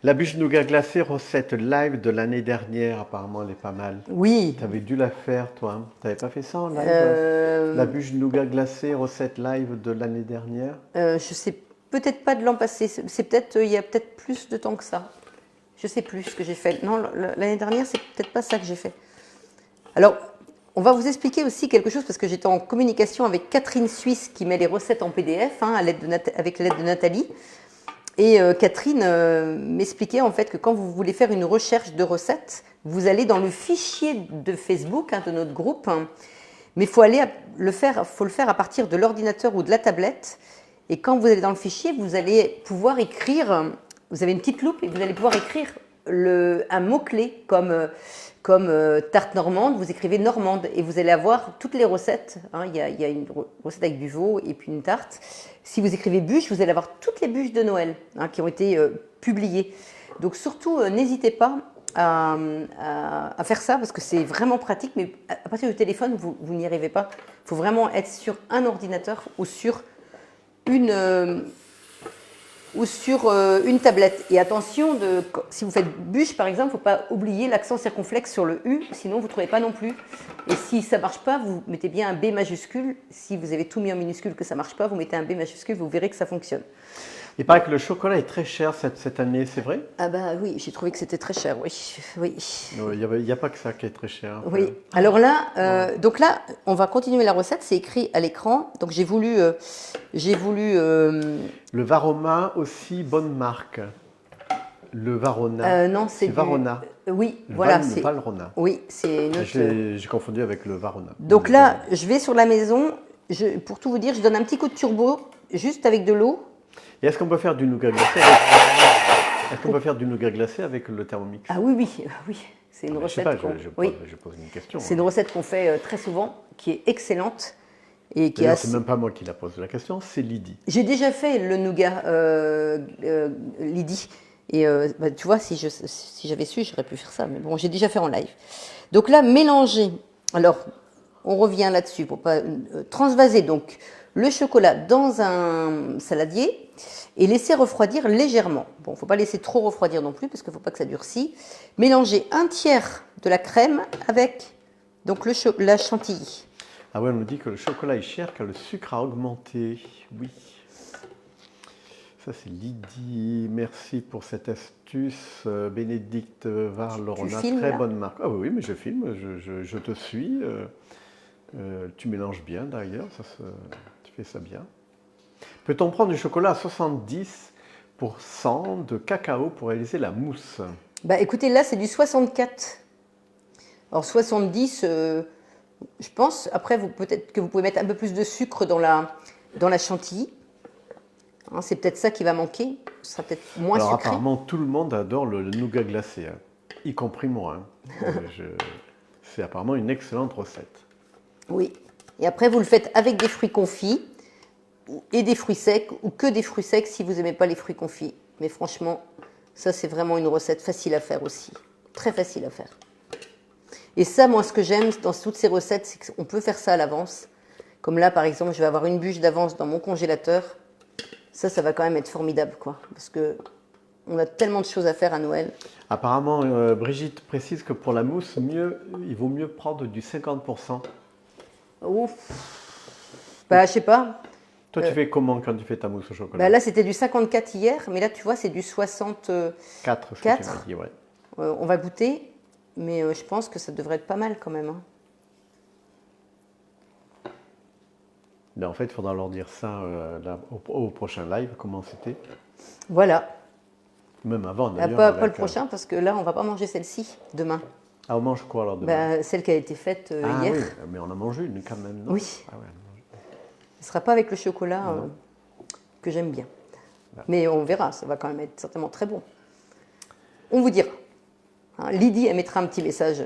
La bûche nougat glacée, recette live de l'année dernière, apparemment elle est pas mal. Oui. Tu avais dû la faire toi, hein. Tu n'avais pas fait ça en live? La bûche nougat glacée, recette live de l'année dernière? Je sais peut-être pas de l'an passé, c'est peut-être, il y a peut-être plus de temps que ça. Je sais plus ce que j'ai fait. Non, l'année dernière, c'est peut-être pas ça que j'ai fait. Alors, on va vous expliquer aussi quelque chose parce que j'étais en communication avec Catherine Suisse qui met les recettes en PDF hein, avec l'aide de Nathalie. Et Catherine m'expliquait en fait que quand vous voulez faire une recherche de recettes, vous allez dans le fichier de Facebook hein, de notre groupe, hein, mais il faut le faire à partir de l'ordinateur ou de la tablette. Et quand vous allez dans le fichier, vous allez pouvoir écrire, vous avez une petite loupe et vous allez pouvoir écrire un mot-clé comme tarte normande, vous écrivez normande et vous allez avoir toutes les recettes. Hein, il y a une recette avec du veau et puis une tarte. Si vous écrivez bûche, vous allez avoir toutes les bûches de Noël hein, qui ont été publiées. Donc surtout, n'hésitez pas à faire ça parce que c'est vraiment pratique, mais à partir du téléphone, vous n'y arrivez pas. Il faut vraiment être sur un ordinateur ou sur une tablette. Et attention, si vous faites bûche par exemple, il ne faut pas oublier l'accent circonflexe sur le U, sinon vous ne trouvez pas non plus. Et si ça ne marche pas, vous mettez bien un B majuscule. Si vous avez tout mis en minuscule que ça ne marche pas, vous mettez un B majuscule, vous verrez que ça fonctionne. Il paraît que le chocolat est très cher cette année, c'est vrai? Ah bah oui, j'ai trouvé que c'était très cher, oui. Oui. Il n'y a pas que ça qui est très cher. Enfin. Oui. Alors là, donc là, on va continuer la recette, c'est écrit à l'écran. Donc j'ai voulu Le Varoma aussi, bonne marque. Le Varona. non, c'est Varona. Oui, Le voilà. le Valrhona. Oui, c'est une autre. J'ai confondu avec le Varona. Donc là, je vais sur la maison. Pour tout vous dire, je donne un petit coup de turbo, juste avec de l'eau. Et est-ce qu'on peut faire du nougat glacé avec... Est-ce qu'on peut faire du nougat glacé avec le Thermomix? Ah oui, oui, oui. C'est une recette. Je pose une question. C'est une recette qu'on fait très souvent, qui est excellente. Et qui D'ailleurs, c'est même pas moi qui la pose la question, c'est Lydie. J'ai déjà fait le nougat, Lydie. Et bah, tu vois, si j'avais su, j'aurais pu faire ça. Mais bon, j'ai déjà fait en live. Donc là, mélanger. Alors, on revient là-dessus pour pas transvaser donc le chocolat dans un saladier et laisser refroidir légèrement. Bon, il ne faut pas laisser trop refroidir non plus parce qu'il ne faut pas que ça durcisse. Mélanger un tiers de la crème avec donc la chantilly. Ah ouais, on nous dit que le chocolat est cher car le sucre a augmenté. Oui. Ça, c'est Lydie. Merci pour cette astuce. Bénédicte Varlorona, très bonne marque. Ah oui, mais je filme, je te suis. Tu mélanges bien d'ailleurs, tu fais ça bien. Peut-on prendre du chocolat à 70% de cacao pour réaliser la mousse? Bah écoutez, là c'est du 64. Alors 70, je pense. Après, peut-être que vous pouvez mettre un peu plus de sucre dans la chantilly. Hein, c'est peut-être ça qui va manquer. Ce sera peut-être moins sucré. Apparemment, tout le monde adore le nougat glacé, hein, y compris moi. Hein. C'est apparemment une excellente recette. Oui. Et après, vous le faites avec des fruits confits et des fruits secs ou que des fruits secs si vous n'aimez pas les fruits confits. Mais franchement, ça, c'est vraiment une recette facile à faire aussi. Très facile à faire. Et ça, moi, ce que j'aime dans toutes ces recettes, c'est qu'on peut faire ça à l'avance. Comme là, par exemple, je vais avoir une bûche d'avance dans mon congélateur. Ça va quand même être formidable, quoi. Parce qu'on a tellement de choses à faire à Noël. Apparemment, Brigitte précise que pour la mousse, il vaut mieux prendre du 50%. Ouf. Bah, je sais pas. Toi, tu fais comment quand tu fais ta mousse au chocolat? Bah là, c'était du 54 hier, mais là, tu vois, c'est du 64. 4, ce que tu m'as dit, ouais. On va goûter, mais je pense que ça devrait être pas mal quand même. Hein. Mais en fait, il faudra leur dire ça au prochain live, comment c'était. Voilà. Même avant, d'ailleurs. Pas le prochain, parce que là, on va pas manger celle-ci demain. Ah, on mange quoi alors demain? Ben, celle qui a été faite Ah hier. oui, mais on a mangé une quand même, non? Oui. Ah ouais, Ce ne sera pas avec le chocolat Non. que j'aime bien. Mais on verra, ça va quand même être certainement très bon. On vous dira. Hein, Lydie, elle mettra un petit message.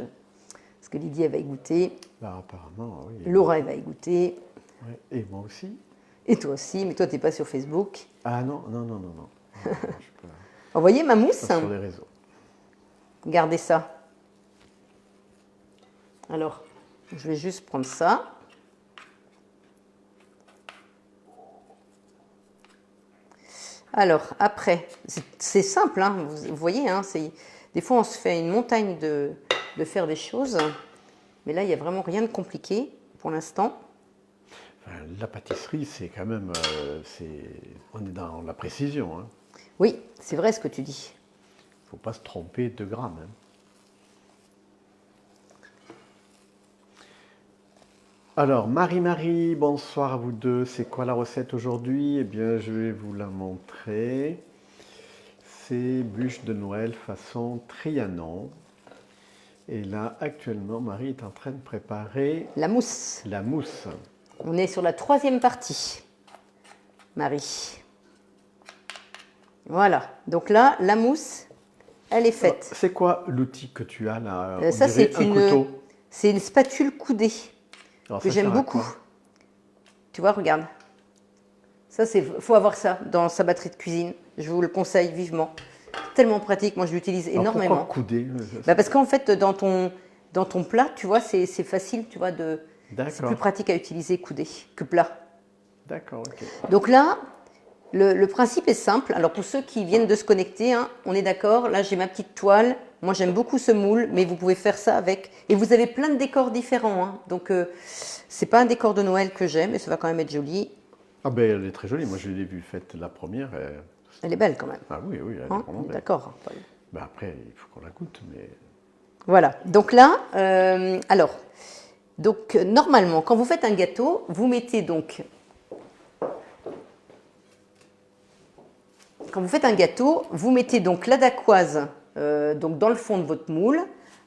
Parce que Lydie, elle va y goûter. Bah, apparemment, oui. Laura, elle va y goûter. Ouais. Et moi aussi? Et toi aussi, mais toi, tu n'es pas sur Facebook. Ah non, non, non, non, non. Non, non, je suis Vous voyez ma mousse? pas sur les réseaux. Regardez ça. Alors, je vais juste prendre ça. Alors, après, c'est simple, hein, vous voyez, hein, des fois on se fait une montagne de faire des choses, mais là, il n'y a vraiment rien de compliqué pour l'instant. Enfin, la pâtisserie, c'est quand même, on est dans la précision. Hein. Oui, c'est vrai ce que tu dis. Il ne faut pas se tromper de grammes. Hein. Alors, Marie-Marie, bonsoir à vous deux. C'est quoi la recette aujourd'hui? Eh bien, je vais vous la montrer. C'est bûche de Noël façon Trianon. Et là, actuellement, Marie est en train de préparer La mousse. la mousse. On est sur la 3e partie, Marie. Voilà, donc là, la mousse, elle est faite. C'est quoi l'outil que tu as là? On Ça, dirait un couteau. c'est une spatule coudée Alors, que ça j'aime sert à beaucoup. quoi? Tu vois, regarde. Ça, faut avoir ça dans sa batterie de cuisine. Je vous le conseille vivement. Tellement pratique, moi je l'utilise Alors, énormément. pourquoi couder? Bah, parce qu'en fait, dans ton plat, tu vois, c'est facile, tu vois, c'est plus pratique à utiliser coudé que plat. D'accord, ok. Donc là, le principe est simple. Alors pour ceux qui viennent de se connecter, hein, on est d'accord. Là, j'ai ma petite toile. Moi, j'aime beaucoup ce moule, mais vous pouvez faire ça avec. Et vous avez plein de décors différents. Hein. Donc, c'est pas un décor de Noël que j'aime, mais ça va quand même être joli. Ah ben, elle est très jolie. Moi, je l'ai vue faite la première. Elle est belle quand même. Ah oui, oui, elle est Hein, vraiment belle. d'accord, Paul. Ben, après, il faut qu'on la goûte, mais... Voilà. Donc là, normalement, quand vous faites un gâteau, vous mettez donc. Quand vous faites un gâteau, vous mettez donc la dacquoise donc dans le fond de votre moule.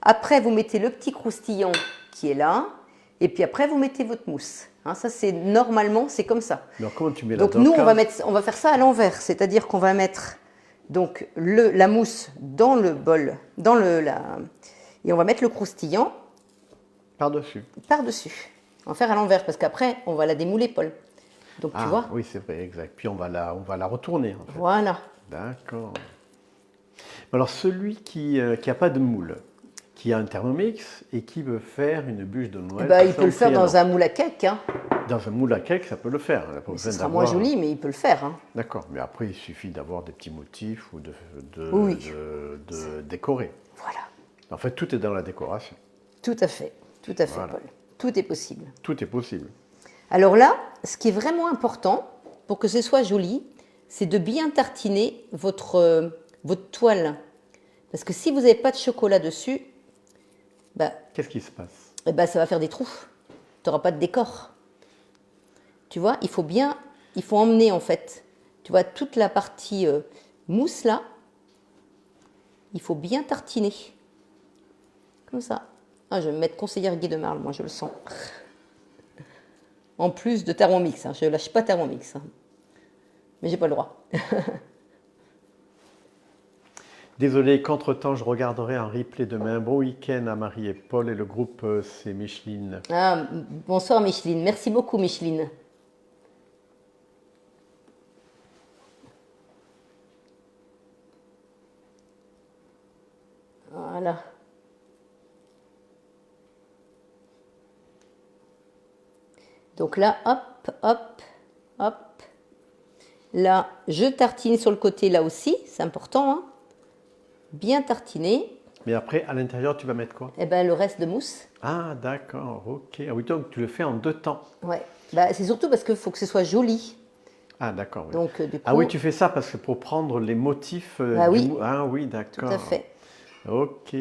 Après, vous mettez le petit croustillant qui est là. Et puis après, vous mettez votre mousse. Hein, ça, c'est normalement, c'est comme ça. Alors, comment tu mets la Donc nous, dacquoise? on va faire ça à l'envers. C'est-à-dire qu'on va mettre donc la mousse dans le bol, et on va mettre le croustillant Par-dessus. par-dessus. On va faire à l'envers parce qu'après, on va la démouler, Paul. Donc tu vois. Oui, c'est vrai, exact. Puis on va la retourner, en fait. Voilà. D'accord. Alors, celui qui n'a pas de moule, qui a un Thermomix et qui veut faire une bûche de Noël... Il peut le faire dans un moule à cake. Hein. Dans un moule à cake, ça peut le faire. On a pas Ce besoin sera moins d'avoir- joli, mais il peut le faire. Hein. D'accord, mais après, il suffit d'avoir des petits motifs ou Oui. de décorer. Voilà. En fait, tout est dans la décoration. Tout à fait, Voilà. Paul. Tout est possible. Tout est possible. Alors là, ce qui est vraiment important pour que ce soit joli, c'est de bien tartiner votre toile. Parce que si vous n'avez pas de chocolat dessus, Qu'est-ce qui se passe? ça va faire des trous. Tu n'auras pas de décor. Tu vois, il faut emmener en fait, tu vois, toute la partie mousse là, il faut bien tartiner. Comme ça. Ah, je vais me mettre conseillère Guy de Marle, moi je le sens. En plus de Thermomix, hein, je ne lâche pas Thermomix. Hein. Mais j'ai pas le droit. Désolé, qu'entre-temps, je regarderai un replay demain. Bon week-end à Marie et Paul et le groupe, c'est Micheline. Ah, bonsoir Micheline, merci beaucoup Micheline. Voilà. Donc là, hop, hop, hop. Là, je tartine sur le côté là aussi, c'est important. Hein. Bien tartiner. Mais après, à l'intérieur, tu vas mettre quoi? Et le reste de mousse. Ah, d'accord, ok. Ah oui, donc tu le fais en 2 temps. Ouais. C'est surtout parce qu'il faut que ce soit joli. Ah, d'accord. Oui. Donc, du coup, Ah oui, tu fais ça parce que pour prendre les motifs oui. Ah oui, d'accord. Tout à fait. Ok.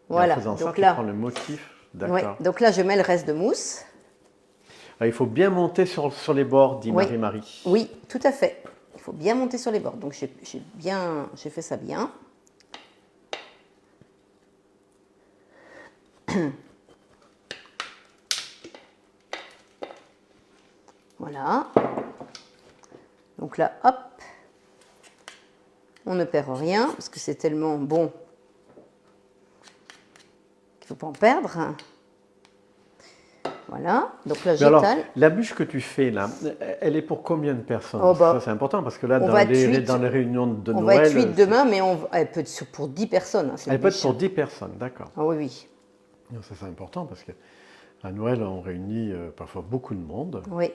Voilà. Et en faisant ça, Donc tu là, prends le motif. D'accord. ouais. Donc là, je mets le reste de mousse. Ah, il faut bien monter sur les bords, dit Oui. Marie-Marie. Oui, tout à fait. Il faut bien monter sur les bords. Donc j'ai fait ça bien. Voilà. Donc là, hop, on ne perd rien parce que c'est tellement bon qu'il ne faut pas en perdre. Voilà, donc là Mais alors, j'étale. la bûche que tu fais là, elle est pour combien de personnes? Oh, bah, Ça c'est important parce que là, on dans va être les, 8. dans les réunions de On va être 8 Noël, demain, mais elle peut être pour 10 personnes. Hein, cette elle peut être bûche. pour 10 personnes, d'accord. Ah oui, oui. Donc ça c'est important parce que à Noël, on réunit parfois beaucoup de monde. Oui,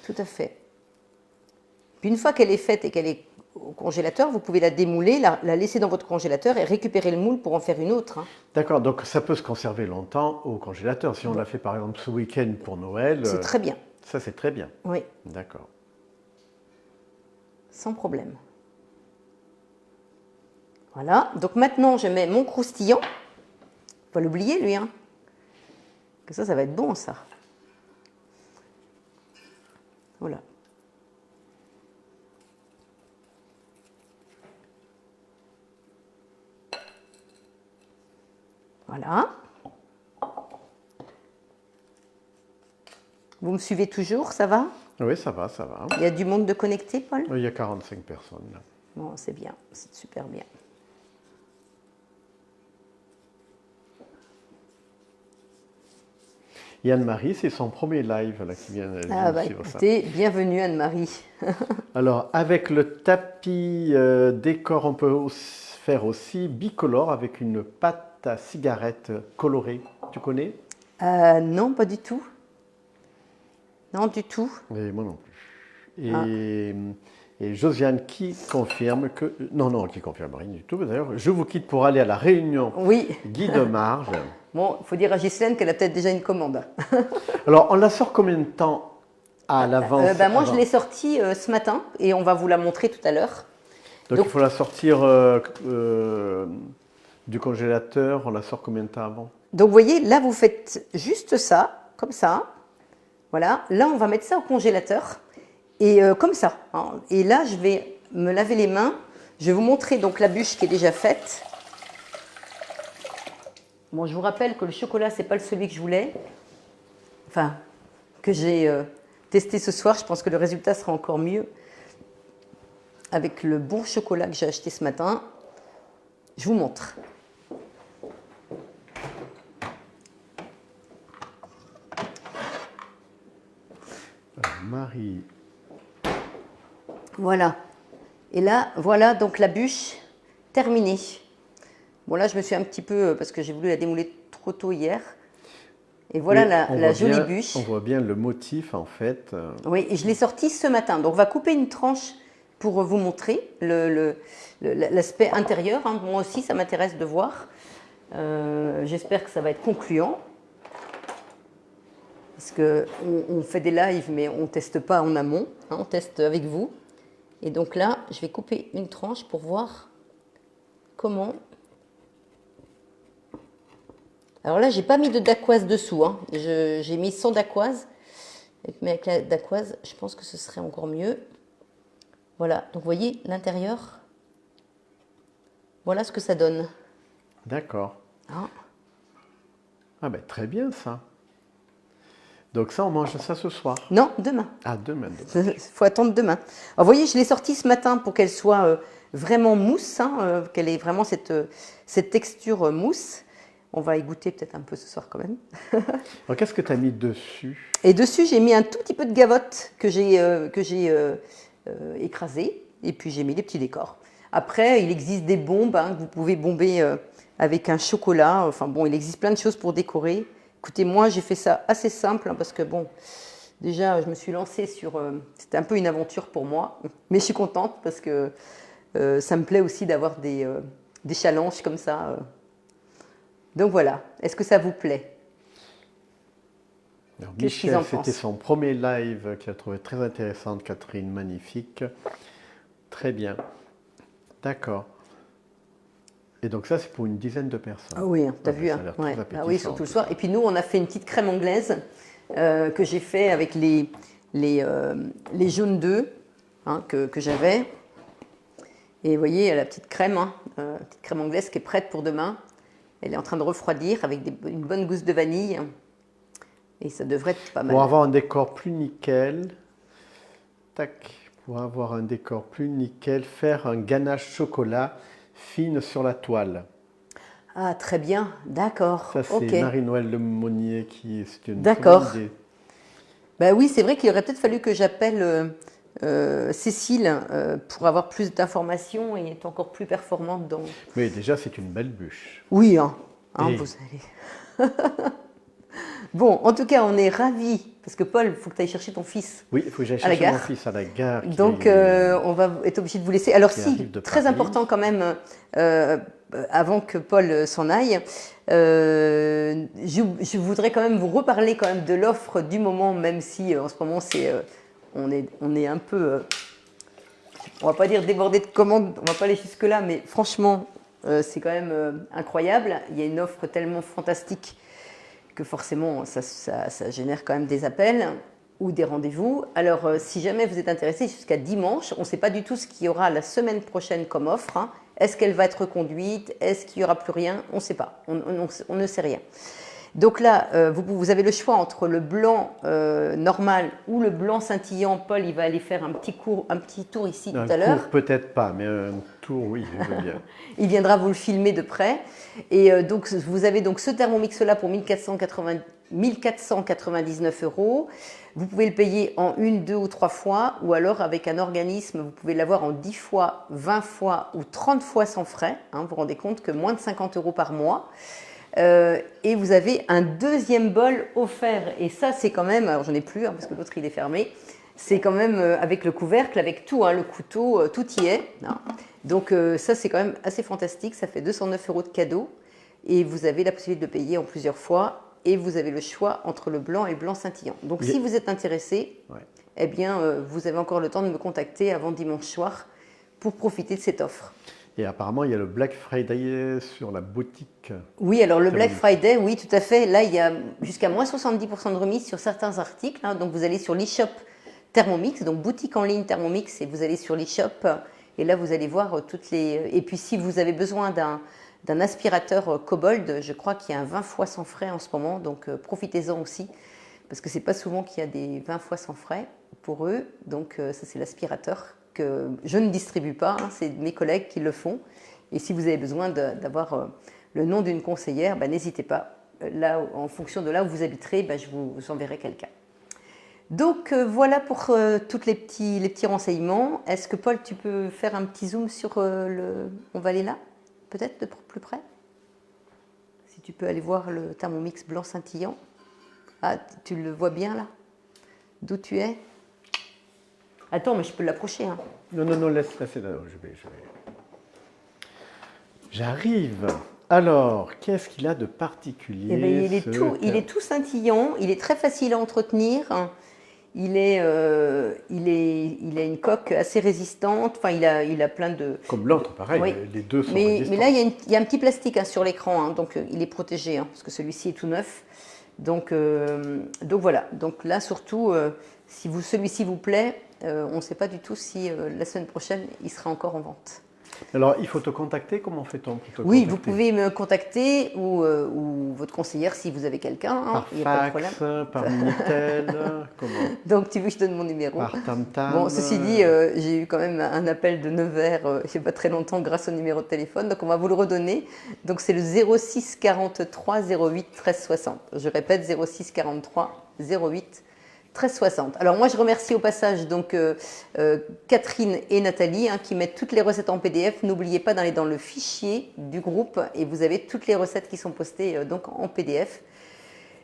tout à fait. Puis une fois qu'elle est faite et qu'elle est au congélateur, vous pouvez la démouler, la laisser dans votre congélateur et récupérer le moule pour en faire une autre. Hein. D'accord, donc ça peut se conserver longtemps au congélateur. Si on l'a fait par exemple ce week-end pour Noël, C'est très bien. ça c'est très bien. Oui, D'accord. sans problème. Voilà, donc maintenant je mets mon croustillant. Faut pas l'oublier lui, hein. Que ça va être bon ça. Voilà. Voilà. Vous me suivez toujours, ça va? Oui, ça va, ça va. Il y a du monde de connecté, Paul? Il y a 45 personnes là. Bon, c'est bien, c'est super bien. Et Anne-Marie, c'est son premier live là, qui vient de suivre ça. Écoutez, bienvenue Anne-Marie. Alors, avec le tapis décor, on peut faire aussi bicolore avec une pâte à cigarette colorée. Tu connais? Non, pas du tout. Non, du tout. Et moi non plus. Et Josiane qui confirme que... Non, qui confirme rien du tout. D'ailleurs, je vous quitte pour aller à la réunion Oui. Guy de Marge. Bon, il faut dire à Ghislaine qu'elle a peut-être déjà une commande. Alors, on la sort combien de temps à l'avance? Moi, je l'ai sortie ce matin et on va vous la montrer tout à l'heure. Donc, il faut la sortir du congélateur. On la sort combien de temps avant? Donc, vous voyez, là, vous faites juste ça, comme ça. Voilà. Là, on va mettre ça au congélateur. Et comme ça. Hein. Et là, je vais me laver les mains. Je vais vous montrer donc la bûche qui est déjà faite. Bon, je vous rappelle que le chocolat, c'est pas celui que je voulais. Enfin, que j'ai testé ce soir. Je pense que le résultat sera encore mieux avec le bon chocolat que j'ai acheté ce matin. Je vous montre. Alors, Marie. Voilà. Et là, voilà donc la bûche terminée. Bon, là, je me suis un petit peu, parce que j'ai voulu la démouler trop tôt hier. Et voilà la jolie bûche. On voit bien le motif, en fait. Oui, et je l'ai sortie ce matin. Donc, on va couper une tranche pour vous montrer l'aspect intérieur. Hein. Moi aussi, ça m'intéresse de voir. J'espère que ça va être concluant. Parce qu'on fait des lives, mais on ne teste pas en amont. Hein, on teste avec vous. Et donc là, je vais couper une tranche pour voir comment... Alors là, j'ai pas mis de dacquoise dessous. Hein. J'ai mis sans dacquoise. Mais avec la dacquoise, je pense que ce serait encore mieux. Voilà. Donc, vous voyez, l'intérieur. Voilà ce que ça donne. D'accord. Hein. Ah ben, très bien, ça. Donc ça, on mange ça ce soir? Non, demain. Ah, demain. Il faut attendre demain. Alors, vous voyez, je l'ai sortie ce matin pour qu'elle soit vraiment mousse, hein, qu'elle ait vraiment cette texture mousse. On va y goûter peut-être un peu ce soir quand même. Alors, qu'est-ce que tu as mis dessus? Et dessus, j'ai mis un tout petit peu de gavotte que j'ai écrasé. Et puis, j'ai mis des petits décors. Après, il existe des bombes hein, que vous pouvez bomber avec un chocolat. Enfin bon, il existe plein de choses pour décorer. Écoutez, moi, j'ai fait ça assez simple hein, parce que bon, déjà, je me suis lancée sur... c'était un peu une aventure pour moi. Mais je suis contente parce que ça me plaît aussi d'avoir des challenges comme ça. Donc voilà, est-ce que ça vous plaît? Alors, Michel, c'était son premier live qu'il a trouvé très intéressant. Catherine, magnifique. Très bien. D'accord. Et donc ça, c'est pour une dizaine de personnes. Ah oui, t'as vu. Ça a l'air très Ah appétissant. oui, surtout le soir. Et puis nous, on a fait une petite crème anglaise que j'ai fait avec les jaunes d'œufs hein, que j'avais. Et vous voyez, la petite crème anglaise qui est prête pour demain. Elle est en train de refroidir avec une bonne gousse de vanille. Et ça devrait être pas mal. Pour avoir un décor plus nickel, tac, pour avoir un décor plus nickel, faire un ganache chocolat fine sur la toile. Ah, très bien, d'accord. Ça, c'est Ok. Marie-Noël Lemonnier qui c'est une très D'accord. bonne idée. Ben oui, c'est vrai qu'il aurait peut-être fallu que j'appelle Cécile pour avoir plus d'informations et être encore plus performante dans. Mais déjà, c'est une belle bûche. Oui, hein, Et- vous allez. Bon, en tout cas, on est ravis parce que Paul, il faut que tu ailles chercher ton fils. Oui, il faut que j'aille À la chercher mon gare. fils à la gare. Donc, on va être obligé de vous laisser. Alors, qui si, arrive de très Paris. important quand même, avant que Paul s'en aille, je voudrais quand même vous reparler quand même de l'offre du moment, même si en ce moment on est un peu, on va pas dire débordé de commandes, on va pas aller jusque là, mais franchement, c'est quand même incroyable. Il y a une offre tellement fantastique que forcément ça génère quand même des appels ou des rendez-vous. Alors si jamais vous êtes intéressé jusqu'à dimanche, on ne sait pas du tout ce qu'il y aura la semaine prochaine comme offre. Hein. Est-ce qu'elle va être reconduite? Est-ce qu'il n'y aura plus rien? On ne sait pas, on ne sait rien. Donc là, vous avez le choix entre le blanc normal ou le blanc scintillant. Paul, il va aller faire un petit tour ici tout à l'heure. Peut-être pas, mais un tour, oui, je veux bien. Il viendra vous le filmer de près. Et donc, vous avez donc ce Thermomix-là pour 1499 €. Vous pouvez le payer en 1, 2 ou 3 fois, ou alors avec un organisme, vous pouvez l'avoir en 10 fois, 20 fois ou 30 fois sans frais. Hein, vous vous rendez compte que moins de 50 € par mois. Et vous avez un deuxième bol offert. Et ça, c'est quand même, alors j'en ai plus, hein, parce que l'autre il est fermé, c'est quand même avec le couvercle, avec tout, hein, le couteau, tout y est. Hein. Donc ça, c'est quand même assez fantastique. Ça fait 209 € de cadeau. Et vous avez la possibilité de payer en plusieurs fois. Et vous avez le choix entre le blanc et le blanc scintillant. Donc si vous êtes intéressé, eh bien, vous avez encore le temps de me contacter avant dimanche soir pour profiter de cette offre. Et apparemment, il y a le Black Friday sur la boutique. Oui, alors le Black Friday, oui, tout à fait. Là, il y a jusqu'à moins 70% de remise sur certains articles. Hein. Donc, vous allez sur l'e-shop Thermomix, donc boutique en ligne Thermomix, et vous allez sur l'e-shop. Et là, vous allez voir toutes les... Et puis, si vous avez besoin d'un aspirateur Kobold, je crois qu'il y a un 20 fois sans frais en ce moment. Donc, profitez-en aussi. Parce que c'est pas souvent qu'il y a des 20 fois sans frais pour eux. Donc, ça, c'est l'aspirateur que je ne distribue pas. Hein, c'est mes collègues qui le font. Et si vous avez besoin d'avoir le nom d'une conseillère, n'hésitez pas. Là, en fonction de là où vous habiterez, je vous enverrai quelqu'un. Donc voilà pour tous les petits renseignements. Est-ce que Paul, tu peux faire un petit zoom sur le... On va aller là, peut-être de plus près. Si tu peux aller voir le Thermomix blanc scintillant. Ah, tu le vois bien là? D'où tu es? Attends, mais je peux l'approcher. Hein. Non, laisse là, je vais. J'arrive. Alors, qu'est-ce qu'il a de particulier? Eh bien, il est tout scintillant, il est très facile à entretenir. Il a une coque assez résistante. Enfin, il a plein de. Comme l'autre, pareil, oui. les deux sont résistants. Mais là, il y a un petit plastique sur l'écran, hein, donc il est protégé, hein, parce que celui-ci est tout neuf. Donc voilà. Donc là, surtout, si celui-ci vous plaît, on ne sait pas du tout si la semaine prochaine, il sera encore en vente. Alors, il faut te contacter. Comment fait-on pour te contacter? Oui, vous pouvez me contacter ou votre conseillère si vous avez quelqu'un. Hein, par fax, par Minitel, comment? Donc, tu veux que je donne mon numéro? Par tam-tam. Bon, ceci dit, j'ai eu quand même un appel de 9h il n'y a pas très longtemps grâce au numéro de téléphone. Donc, on va vous le redonner. Donc, c'est le 06 43 08 13 60. Je répète, 06 43 08 1360. Alors moi je remercie au passage donc Catherine et Nathalie qui mettent toutes les recettes en PDF. N'oubliez pas d'aller dans le fichier du groupe et vous avez toutes les recettes qui sont postées donc en PDF.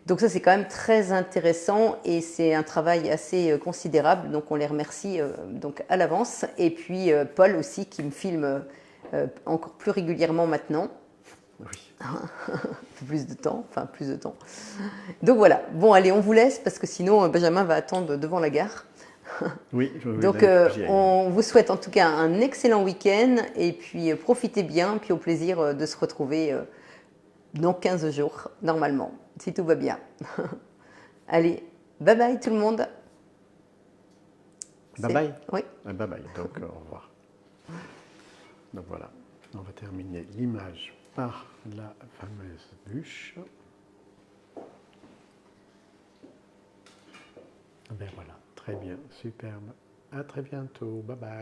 Donc ça c'est quand même très intéressant et c'est un travail assez considérable. Donc on les remercie donc à l'avance. Et puis Paul aussi qui me filme encore plus régulièrement maintenant. Oui. plus de temps. Donc voilà. Bon, allez, on vous laisse parce que sinon Benjamin va attendre devant la gare. Oui. Donc on vous souhaite en tout cas un excellent week-end et puis profitez bien, puis au plaisir de se retrouver dans 15 jours normalement, si tout va bien. Allez, bye bye tout le monde. Bye bye. Oui. Bye bye. Donc au revoir. Donc voilà, on va terminer l'image par la fameuse bûche. Ben voilà, très bien, superbe. À très bientôt, bye bye.